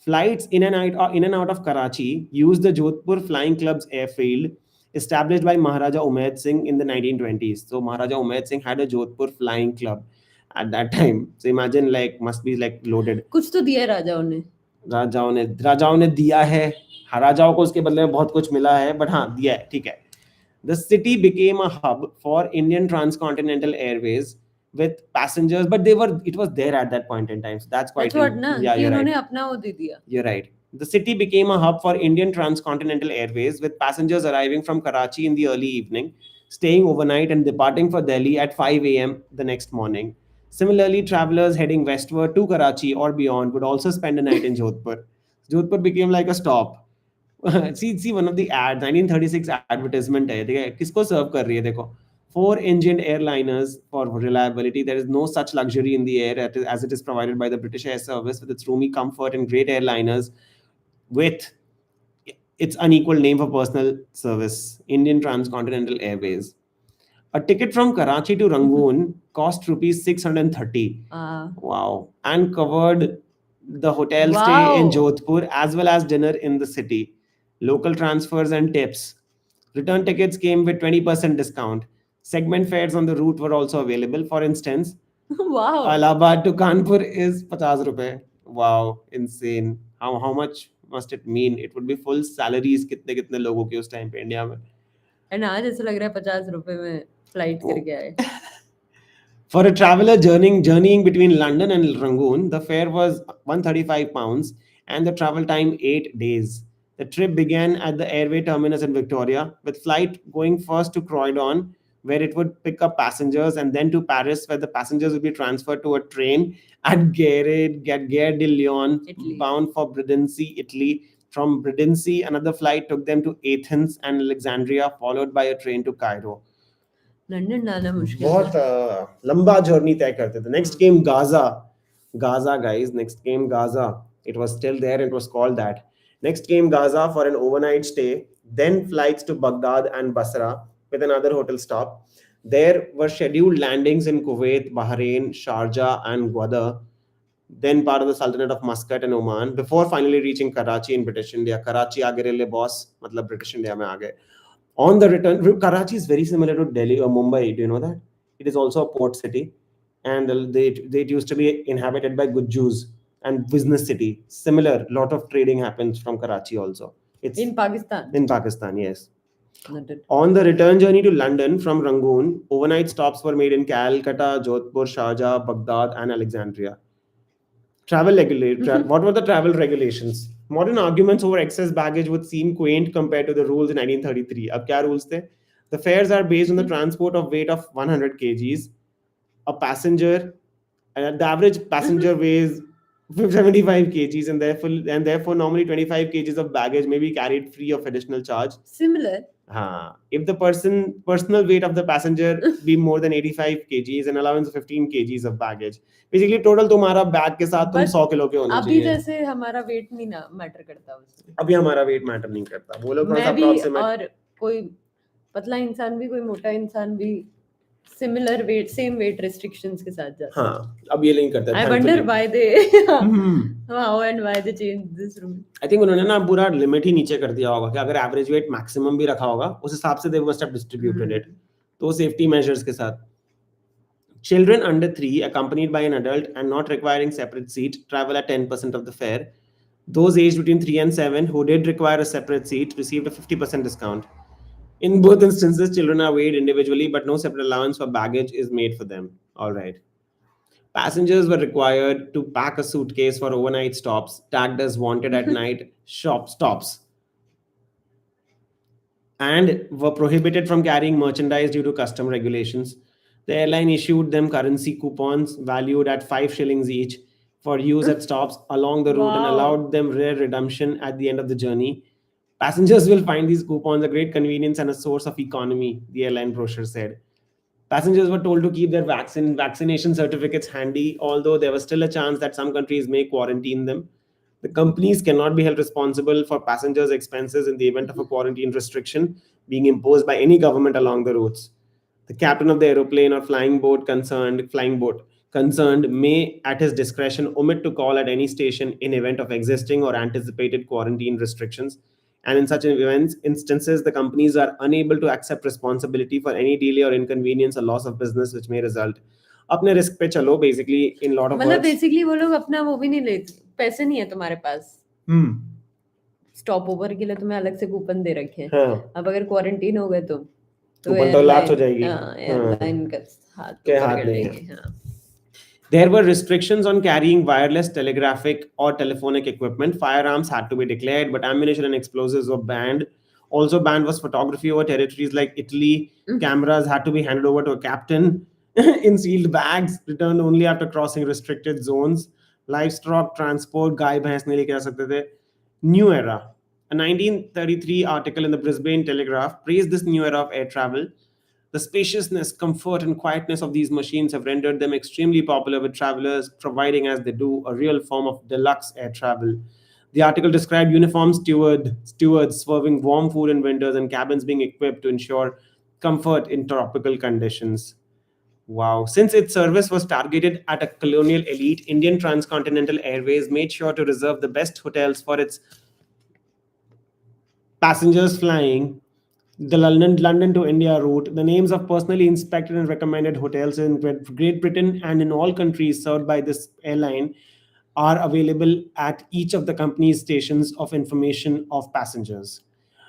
Flights in and out of Karachi use the Jodhpur Flying Club's airfield, established by Maharaja Umaid Singh in the 1920s. So Maharaja Umaid Singh had a Jodhpur Flying Club at that time. So imagine, like, must be like loaded. कुछ तो दिया राजाओं ने. राजाओं ने दिया है. हाँ, राजाओं को उसके बदले में बहुत कुछ मिला है, बट हाँ दिया है. ठीक है. The city became a hub for Indian Transcontinental Airways, with passengers, but it was there at that point in time. So that's quite That's what ना yeah, कि you're उन्होंने right. अपना वो दे दिया. You're right. The city became a hub for Indian transcontinental airways, with passengers arriving from Karachi in the early evening, staying overnight, and departing for Delhi at 5 a.m. the next morning. Similarly, travelers heading westward to Karachi or beyond would also spend a night in Jodhpur. Jodhpur became like a stop. See one of the ads, 1936 advertisement है, देखिए किसको serve कर रही है देखो. Four-engined airliners for reliability. There is no such luxury in the air as it is provided by the British Air Service with its roomy comfort and great airliners with its unequal name for personal service, Indian Transcontinental Airways. A ticket from Karachi to Rangoon cost rupees 630. Wow. And covered the hotel stay in Wow. Jodhpur as well as dinner in the city, local transfers and tips. Return tickets came with 20% discount. Segment fares on the route were also available. For instance, Wow. Allahabad to Kanpur is 50 rupees. Wow, insane. How much must it mean? It would be full salaries कितने कितने लोगों के उस time पे India में. And आज ऐसा लग रहा है 50 रुपए में फ्लाइट करके आए. For a traveller journeying between London and Rangoon, the fare was £135 and the travel time 8 days. The trip began at the airway terminus in Victoria, with flight going first to Croydon, where it would pick up passengers, and then to Paris, where the passengers would be transferred to a train at Gare de Lyon, Italy. bound for Brindisi, Italy. From Brindisi, another flight took them to Athens and Alexandria, followed by a train to Cairo. London जाना मुश्किल बहुत था. लंबा journey तय करते थे. Next came Gaza guys. Next came Gaza. It was still there. It was called that. Next came Gaza for an overnight stay. Then flights to Baghdad and Basra with another hotel stop. There were scheduled landings in Kuwait, Bahrain, Sharjah, and Gwadar. Then part of the Sultanate of Muscat and Oman, before finally reaching Karachi in British India. Karachi आ गए रेले boss, मतलब British India में आ गए. On the return, Karachi is very similar to Delhi or Mumbai. Do you know that? It is also a port city, and they used to be inhabited by good Jews and business city. Similar, lot of trading happens from Karachi also. It's In Pakistan. in Pakistan, yes. London. On the return journey to London from Rangoon, overnight stops were made in Calcutta, Jodhpur, Sharjah, Baghdad, and Alexandria. What were the travel regulations? Modern arguments over excess baggage would seem quaint compared to the rules in 1933. Ab kya rules the? The fares are based on the transport of weight of 100 kgs. A passenger, the average passenger weighs 75 kgs, and therefore normally 25 kgs of baggage may be carried free of additional charge. Similar. If the personal weight of the passenger be more than 85 kgs, an allowance of 15 kgs of baggage. Basically total तुम्हारा bag के साथ तुम But 100 kilo के होने अभी चाहिए. जैसे हमारा वेट नहीं ना मैटर करता उसमें. अभी हमारा वेट मैटर नहीं करता. वो लोग थोड़ा सा मैं भी approximate. और कोई पतला इंसान भी कोई मोटा इंसान भी similar weight same weight restrictions के साथ जाता है. हाँ, अब ये नहीं करता. I wonder why they how and why they changed this rule. I think उन्होंने ना पूरा लिमिट ही नीचे कर दिया होगा कि अगर एवरेज वेट मैक्सिमम भी रखा होगा उस हिसाब से they must have distributed it. तो सेफ्टी मेजर्स के साथ. Children under 3 accompanied by an adult and not requiring separate seat travel at 10% of the fare. Those aged between 3 and 7 who did require a separate seat received a 50% discount. In both instances, children are weighed individually, but no separate allowance for baggage is made for them. All right. Passengers were required to pack a suitcase for overnight stops, tagged as wanted at night shop stops, and were prohibited from carrying merchandise due to custom regulations. The airline issued them currency coupons valued at 5 shillings each for use at stops along the route and Wow. allowed them rare redemption at the end of the journey. Passengers will find these coupons a great convenience and a source of economy, the airline brochure said. Passengers were told to keep their vaccination certificates handy, although there was still a chance that some countries may quarantine them. The companies cannot be held responsible for passengers' expenses in the event of a quarantine restriction being imposed by any government along the routes. The captain of the aeroplane or flying boat concerned may, at his discretion, omit to call at any station in event of existing or anticipated quarantine restrictions. And in such instances, the companies are unable to accept responsibility for any delay or inconvenience or loss of business which may result. अपने risk पे चलो, basically, in lot of मतलब words. Basically वो लोग अपना वो भी नहीं लेते, पैसे नहीं है तुम्हारे पास. स्टॉप ओवर के लिए तुम्हें अलग से कूपन दे रखे हैं. हाँ. अब अगर क्वारंटीन हो गए तो तो ऊपर तो लाच हो एयरलाइन, जाएगी। हाँ, हाँ, एयरलाइन का हाथ के ऊपर हाथ कर नहीं है। देंगे, हाँ। There were restrictions on carrying wireless, telegraphic, or telephonic equipment. Firearms had to be declared, but ammunition and explosives were banned. Also banned was photography over territories like Italy. Cameras had to be handed over to a captain in sealed bags, returned only after crossing restricted zones. Livestock transport, गाय भैंस नहीं लेके जा सकते थे. New era. A 1933 article in the Brisbane Telegraph praised this new era of air travel. The spaciousness, comfort, and quietness of these machines have rendered them extremely popular with travelers, providing, as they do, a real form of deluxe air travel. The article described uniformed stewards serving warm food in winters and cabins being equipped to ensure comfort in tropical conditions. Wow. Since its service was targeted at a colonial elite, Indian Transcontinental Airways made sure to reserve the best hotels for its passengers flying the London to India route. The names of personally inspected and recommended hotels in Great Britain and in all countries served by this airline are available at each of the company's stations of information of passengers.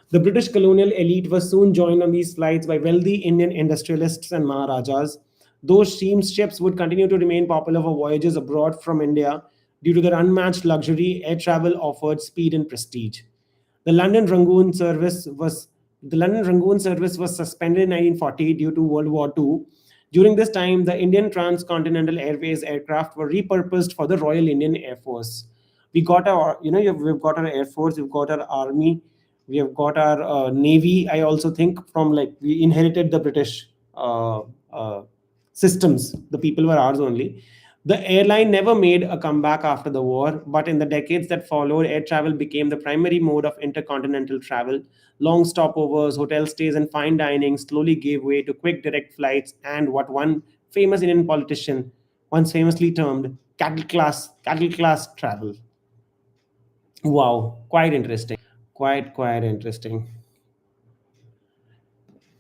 The British colonial elite was soon joined on these flights by wealthy Indian industrialists and Maharajas. Those steamships would continue to remain popular for voyages abroad from India due to their unmatched luxury. Air travel offered speed and prestige. The London Rangoon service was the London Rangoon service was suspended in 1940 due to World War II. During this time, the Indian Transcontinental Airways aircraft were repurposed for the Royal Indian Air Force. We got our, we've got our Air Force, we've got our Army, we have got our Navy. I also think from like we inherited the British systems. The people were ours only. The airline never made a comeback after the war, but in the decades that followed, air travel became the primary mode of intercontinental travel. Long stopovers, hotel stays, and fine dining slowly gave way to quick direct flights and what one famous Indian politician once famously termed cattle class travel. Wow, quite interesting. Quite interesting.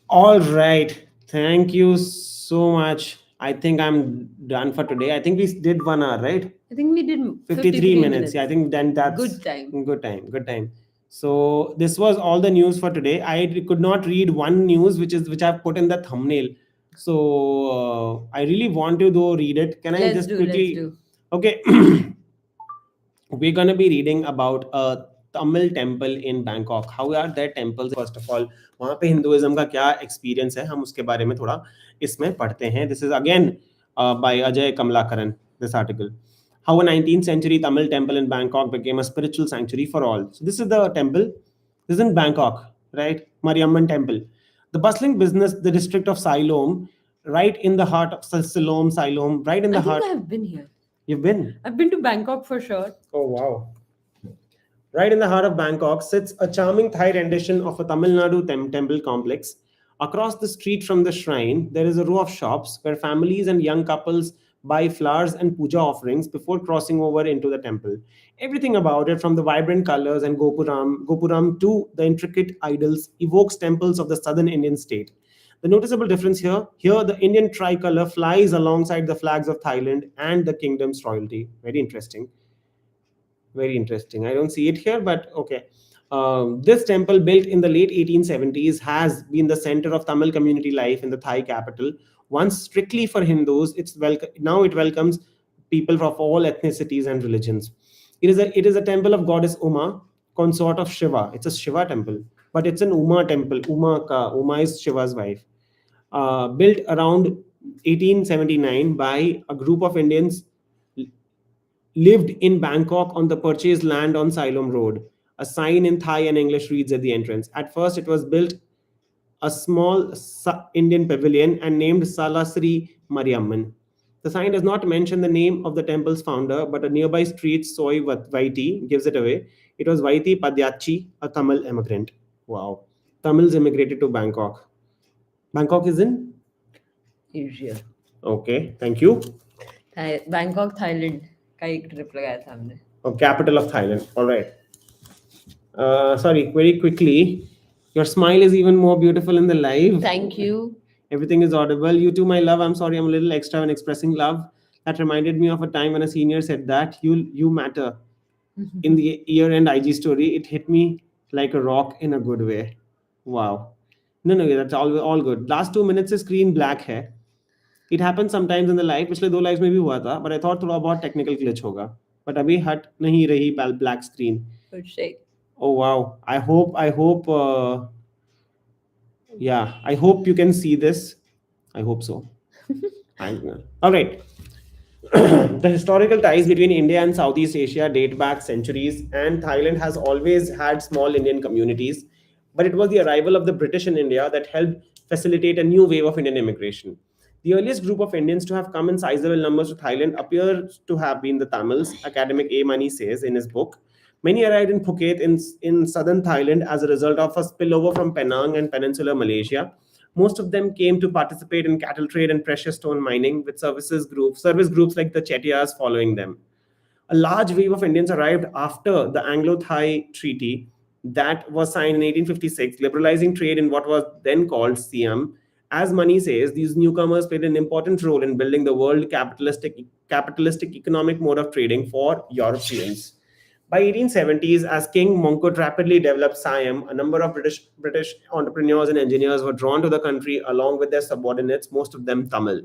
All right. Thank you so much. I think I'm done for today. I think we did 1 hour, right? I think we did 53 minutes. Yeah, I think then that's Good time. Good time. Good time. So this was all the news for today. I could not read one news which I've put in the thumbnail. So I really want to though read it. Can I just quickly? Let's do. Okay. We're going to be reading about a Tamil temple in Bangkok. How are their temples? First of all, वहाँ पे Hinduism का क्या experience है हम उसके बारे में थोड़ा इसमें पढ़ते हैं. This is again by Ajay Kamlakaran, this article. How a 19th century Tamil temple in Bangkok became a spiritual sanctuary for all. So this is the temple. This is in Bangkok, right? Mariamman temple. The bustling business, the district of Siloam, right in the heart of Siloam, right in the heart. I have been here. You've been? I've been to Bangkok for sure. Oh, wow. Right in the heart of Bangkok sits a charming Thai rendition of a Tamil Nadu temple complex. Across the street from the shrine, there is a row of shops where families and young couples buy flowers and puja offerings before crossing over into the temple. Everything about it, from the vibrant colors and Gopuram to the intricate idols, evokes temples of the southern Indian state. The noticeable difference here the Indian tricolor flies alongside the flags of Thailand and the kingdom's royalty. Very interesting. Very interesting. I don't see it here, but okay. This temple, built in the late 1870s, has been the center of Tamil community life in the Thai capital. Once strictly for Hindus, now it welcomes people of all ethnicities and religions. It is a temple of goddess Uma, consort of Shiva. It's a Shiva temple, but it's an Uma temple. Uma is Shiva's wife. Built around 1879 by a group of Indians lived in Bangkok on the purchased land on Siloam Road. A sign in Thai and English reads at the entrance. At first, it was built a small Indian pavilion and named Salasri Mariamman. The sign does not mention the name of the temple's founder, but a nearby street, Soy Vaiti, gives it away. It was Vaiti Padyachi, a Tamil immigrant. Wow. Tamils immigrated to Bangkok. Bangkok is in? Asia. Okay, thank you. Bangkok, Thailand. का एक trip लगाया था हमने. Oh, capital of Thailand. All right. Sorry, very quickly. Your smile is even more beautiful in the live. Thank you. Everything is audible. You too, my love. I'm sorry, I'm a little extra when expressing love. That reminded me of a time when a senior said that you matter. In the year-end IG story, it hit me like a rock in a good way. Wow. No, no, that's all good. Last 2 minutes से screen black है. It happens sometimes in the life. पिछले 2 lives में भी हुआ था. But I thought थोड़ा बहुत technical glitch होगा. But अभी हट नहीं रही black screen. For sure. Oh wow. I hope. Yeah, I hope you can see this. I hope so. All right. The historical ties between India and Southeast Asia date back centuries, and Thailand has always had small Indian communities. But it was the arrival of the British in India that helped facilitate a new wave of Indian immigration. The earliest group of Indians to have come in sizable numbers to Thailand appears to have been the Tamils, academic A. Mani says in his book. Many arrived in Phuket in southern Thailand as a result of a spillover from Penang and peninsular Malaysia. Most of them came to participate in cattle trade and precious stone mining, with service groups like the Chettiars following them. A large wave of Indians arrived after the Anglo-Thai Treaty that was signed in 1856, liberalizing trade in what was then called Siam. As Mani says, these newcomers played an important role in building the world capitalistic economic mode of trading for Europeans. By 1870s, as King Mongkut rapidly developed Siam, a number of British entrepreneurs and engineers were drawn to the country along with their subordinates, most of them Tamil.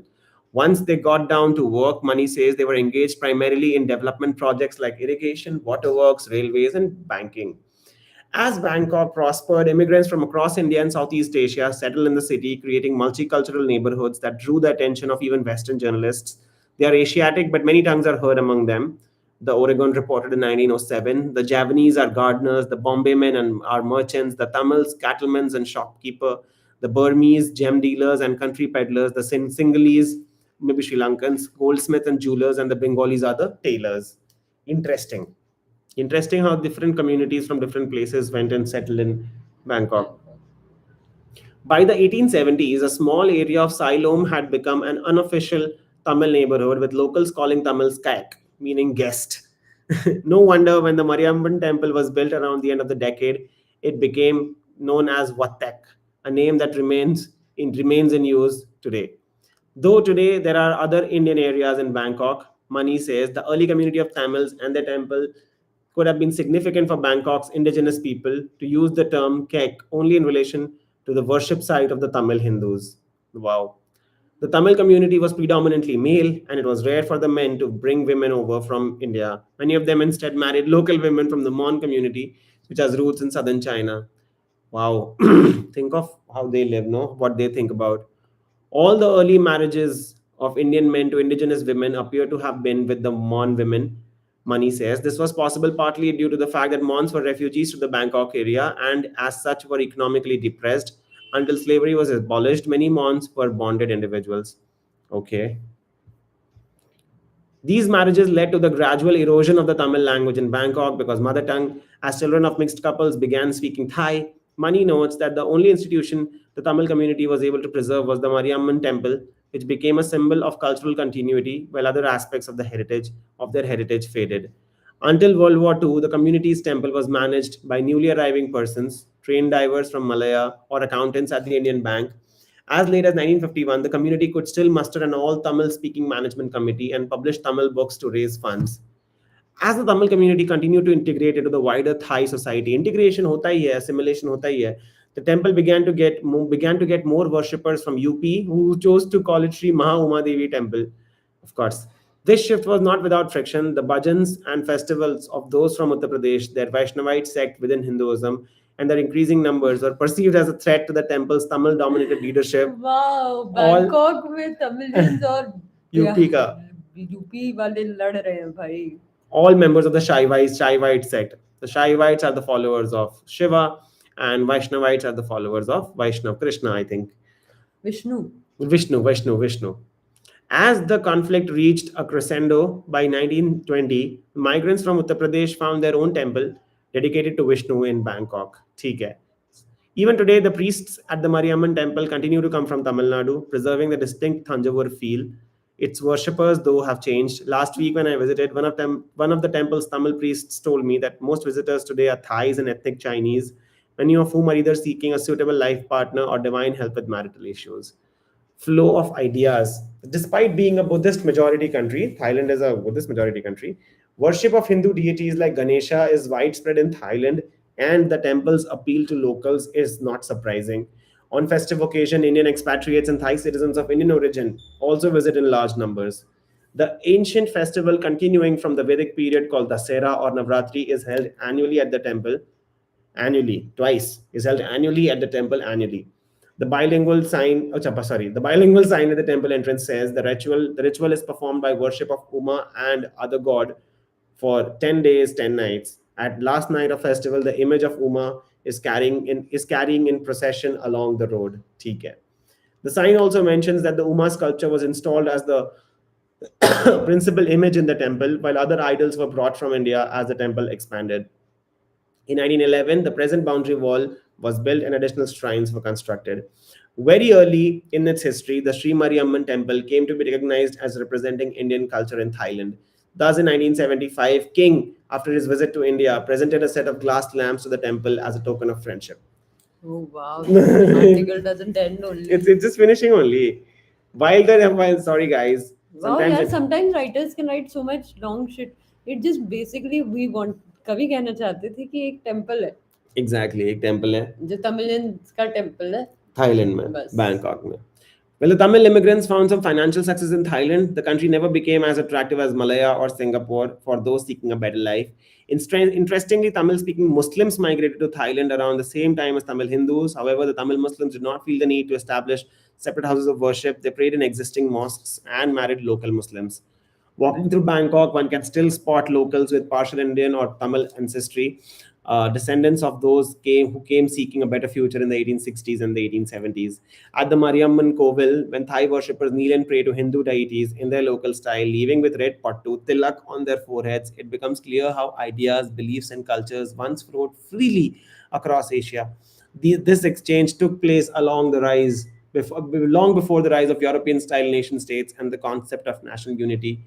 Once they got down to work, Mani says they were engaged primarily in development projects like irrigation, waterworks, railways, and banking. As Bangkok prospered, immigrants from across India and Southeast Asia settled in the city, creating multicultural neighborhoods that drew the attention of even Western journalists. They are Asiatic, but many tongues are heard among them. The Oregon reported in 1907. The Javanese are gardeners, the Bombay men are merchants, the Tamils, cattlemen and shopkeeper, the Burmese, gem dealers and country peddlers, the Sinhalese, maybe Sri Lankans, goldsmiths and jewelers, and the Bengalis are the tailors. Interesting. Interesting how different communities from different places went and settled in Bangkok. By the 1870s, a small area of Siloam had become an unofficial Tamil neighborhood, with locals calling Tamils Kayak, meaning guest. No wonder when the Mariamban temple was built around the end of the decade, it became known as Wattek, a name that remains in use today. Though today there are other Indian areas in Bangkok, Mani says the early community of Tamils and the temple could have been significant for Bangkok's indigenous people to use the term kek only in relation to the worship site of the Tamil Hindus. Wow. The Tamil community was predominantly male, and it was rare for the men to bring women over from India. Many of them instead married local women from the Mon community, which has roots in southern China. Wow. Think of how they live, no? What they think about. All the early marriages of Indian men to indigenous women appear to have been with the Mon women, Mani says. This was possible partly due to the fact that Mons were refugees to the Bangkok area and, as such, were economically depressed. Until slavery was abolished, many Mons were bonded individuals. Okay. These marriages led to the gradual erosion of the Tamil language in Bangkok because mother tongue, as children of mixed couples began speaking Thai. Mani notes that the only institution the Tamil community was able to preserve was the Mariamman temple, which became a symbol of cultural continuity, while other aspects of their heritage faded. Until World War II, the community's temple was managed by newly arriving persons, trained divers from Malaya, or accountants at the Indian Bank. As late as 1951, the community could still muster an all Tamil speaking management committee and publish Tamil books to raise funds. As the Tamil community continued to integrate into the wider Thai society, integration hota hi hai, assimilation hota hi hai, the temple began to get more worshippers from UP who chose to call it Sri Maha Uma Devi Temple. Of course, this shift was not without friction. The bhajans and festivals of those from Uttar Pradesh, their Vaishnavite sect within Hinduism, and their increasing numbers were perceived as a threat to the temple's Tamil-dominated leadership. Wow, All Bangkok में Tamilians और UP का UP वाले लड़ रहे हैं भाई. all members of the Shaivite sect. The Shaivites are the followers of Shiva, and Vaishnavites are the followers of Vaishnav Krishna, I think. Vishnu. Vishnu. As the conflict reached a crescendo by 1920, migrants from Uttar Pradesh found their own temple dedicated to Vishnu in Bangkok. ठीक है. Even today, the priests at the Mariamman temple continue to come from Tamil Nadu, preserving the distinct Thanjavur feel. Its worshippers, though, have changed. Last week, when I visited, one of the temple's Tamil priests told me that most visitors today are Thais and ethnic Chinese, many of whom are either seeking a suitable life partner or divine help with marital issues. Flow of ideas. Despite being a Buddhist majority country, Thailand is a Buddhist majority country, worship of Hindu deities like Ganesha is widespread in Thailand, and the temple's appeal to locals is not surprising. On festive occasion, Indian expatriates and Thai citizens of Indian origin also visit in large numbers. The ancient festival continuing from the Vedic period called Dasera or Navratri is held annually at the temple. Annually, twice. Is held annually at the temple annually. The bilingual sign at the temple entrance says the ritual is performed by worship of Uma and other god for 10 days, 10 nights. At last night of festival, the image of Uma is carrying in procession along the road. ठीक है. The sign also mentions that the Uma sculpture was installed as the principal image in the temple, while other idols were brought from India as the temple expanded. In 1911, the present boundary wall was built and additional shrines were constructed. Very early in its history, the Sri Mariamman temple came to be recognized as representing Indian culture in Thailand. Thus, in 1975, King, after his visit to India, presented a set of glass lamps to the temple as a token of friendship. Oh wow, the article doesn't end only. It's just finishing only. Sorry guys. Wow, yeah, sometimes writers can write so much long shit. It just basically we want कवि कहना चाहते थे कि एक temple है Exactly, एक temple है जो तमिलियंस का टेम्पल है थाईलैंड में, बस. बैंकॉक में. Well, the Tamil immigrants found some financial success in Thailand. The country never became as attractive as Malaya or Singapore for those seeking a better life. Interestingly, Tamil speaking Muslims migrated to Thailand around the same time as Tamil Hindus. However, the Tamil Muslims did not feel the need to establish separate houses of worship. They prayed in existing mosques and married local Muslims. Walking through Bangkok, one can still spot locals with partial Indian or Tamil ancestry, descendants of those who came seeking a better future in the 1860s and the 1870s. At the Mariamman Kovil, when Thai worshippers kneel and pray to Hindu deities in their local style, leaving with red pattu, tilak on their foreheads, it becomes clear how ideas, beliefs, and cultures once flowed freely across Asia. This exchange took place long before the rise of European-style nation states, and the concept of national unity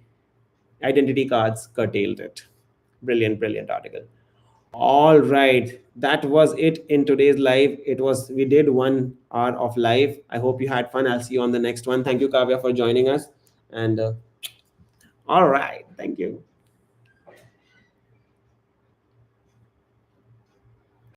identity cards curtailed it. Brilliant, brilliant article. All right, that was it in today's live. We did 1 hour of live. I hope you had fun. I'll see you on the next one. Thank you, Kavya, for joining us. And all right, thank you.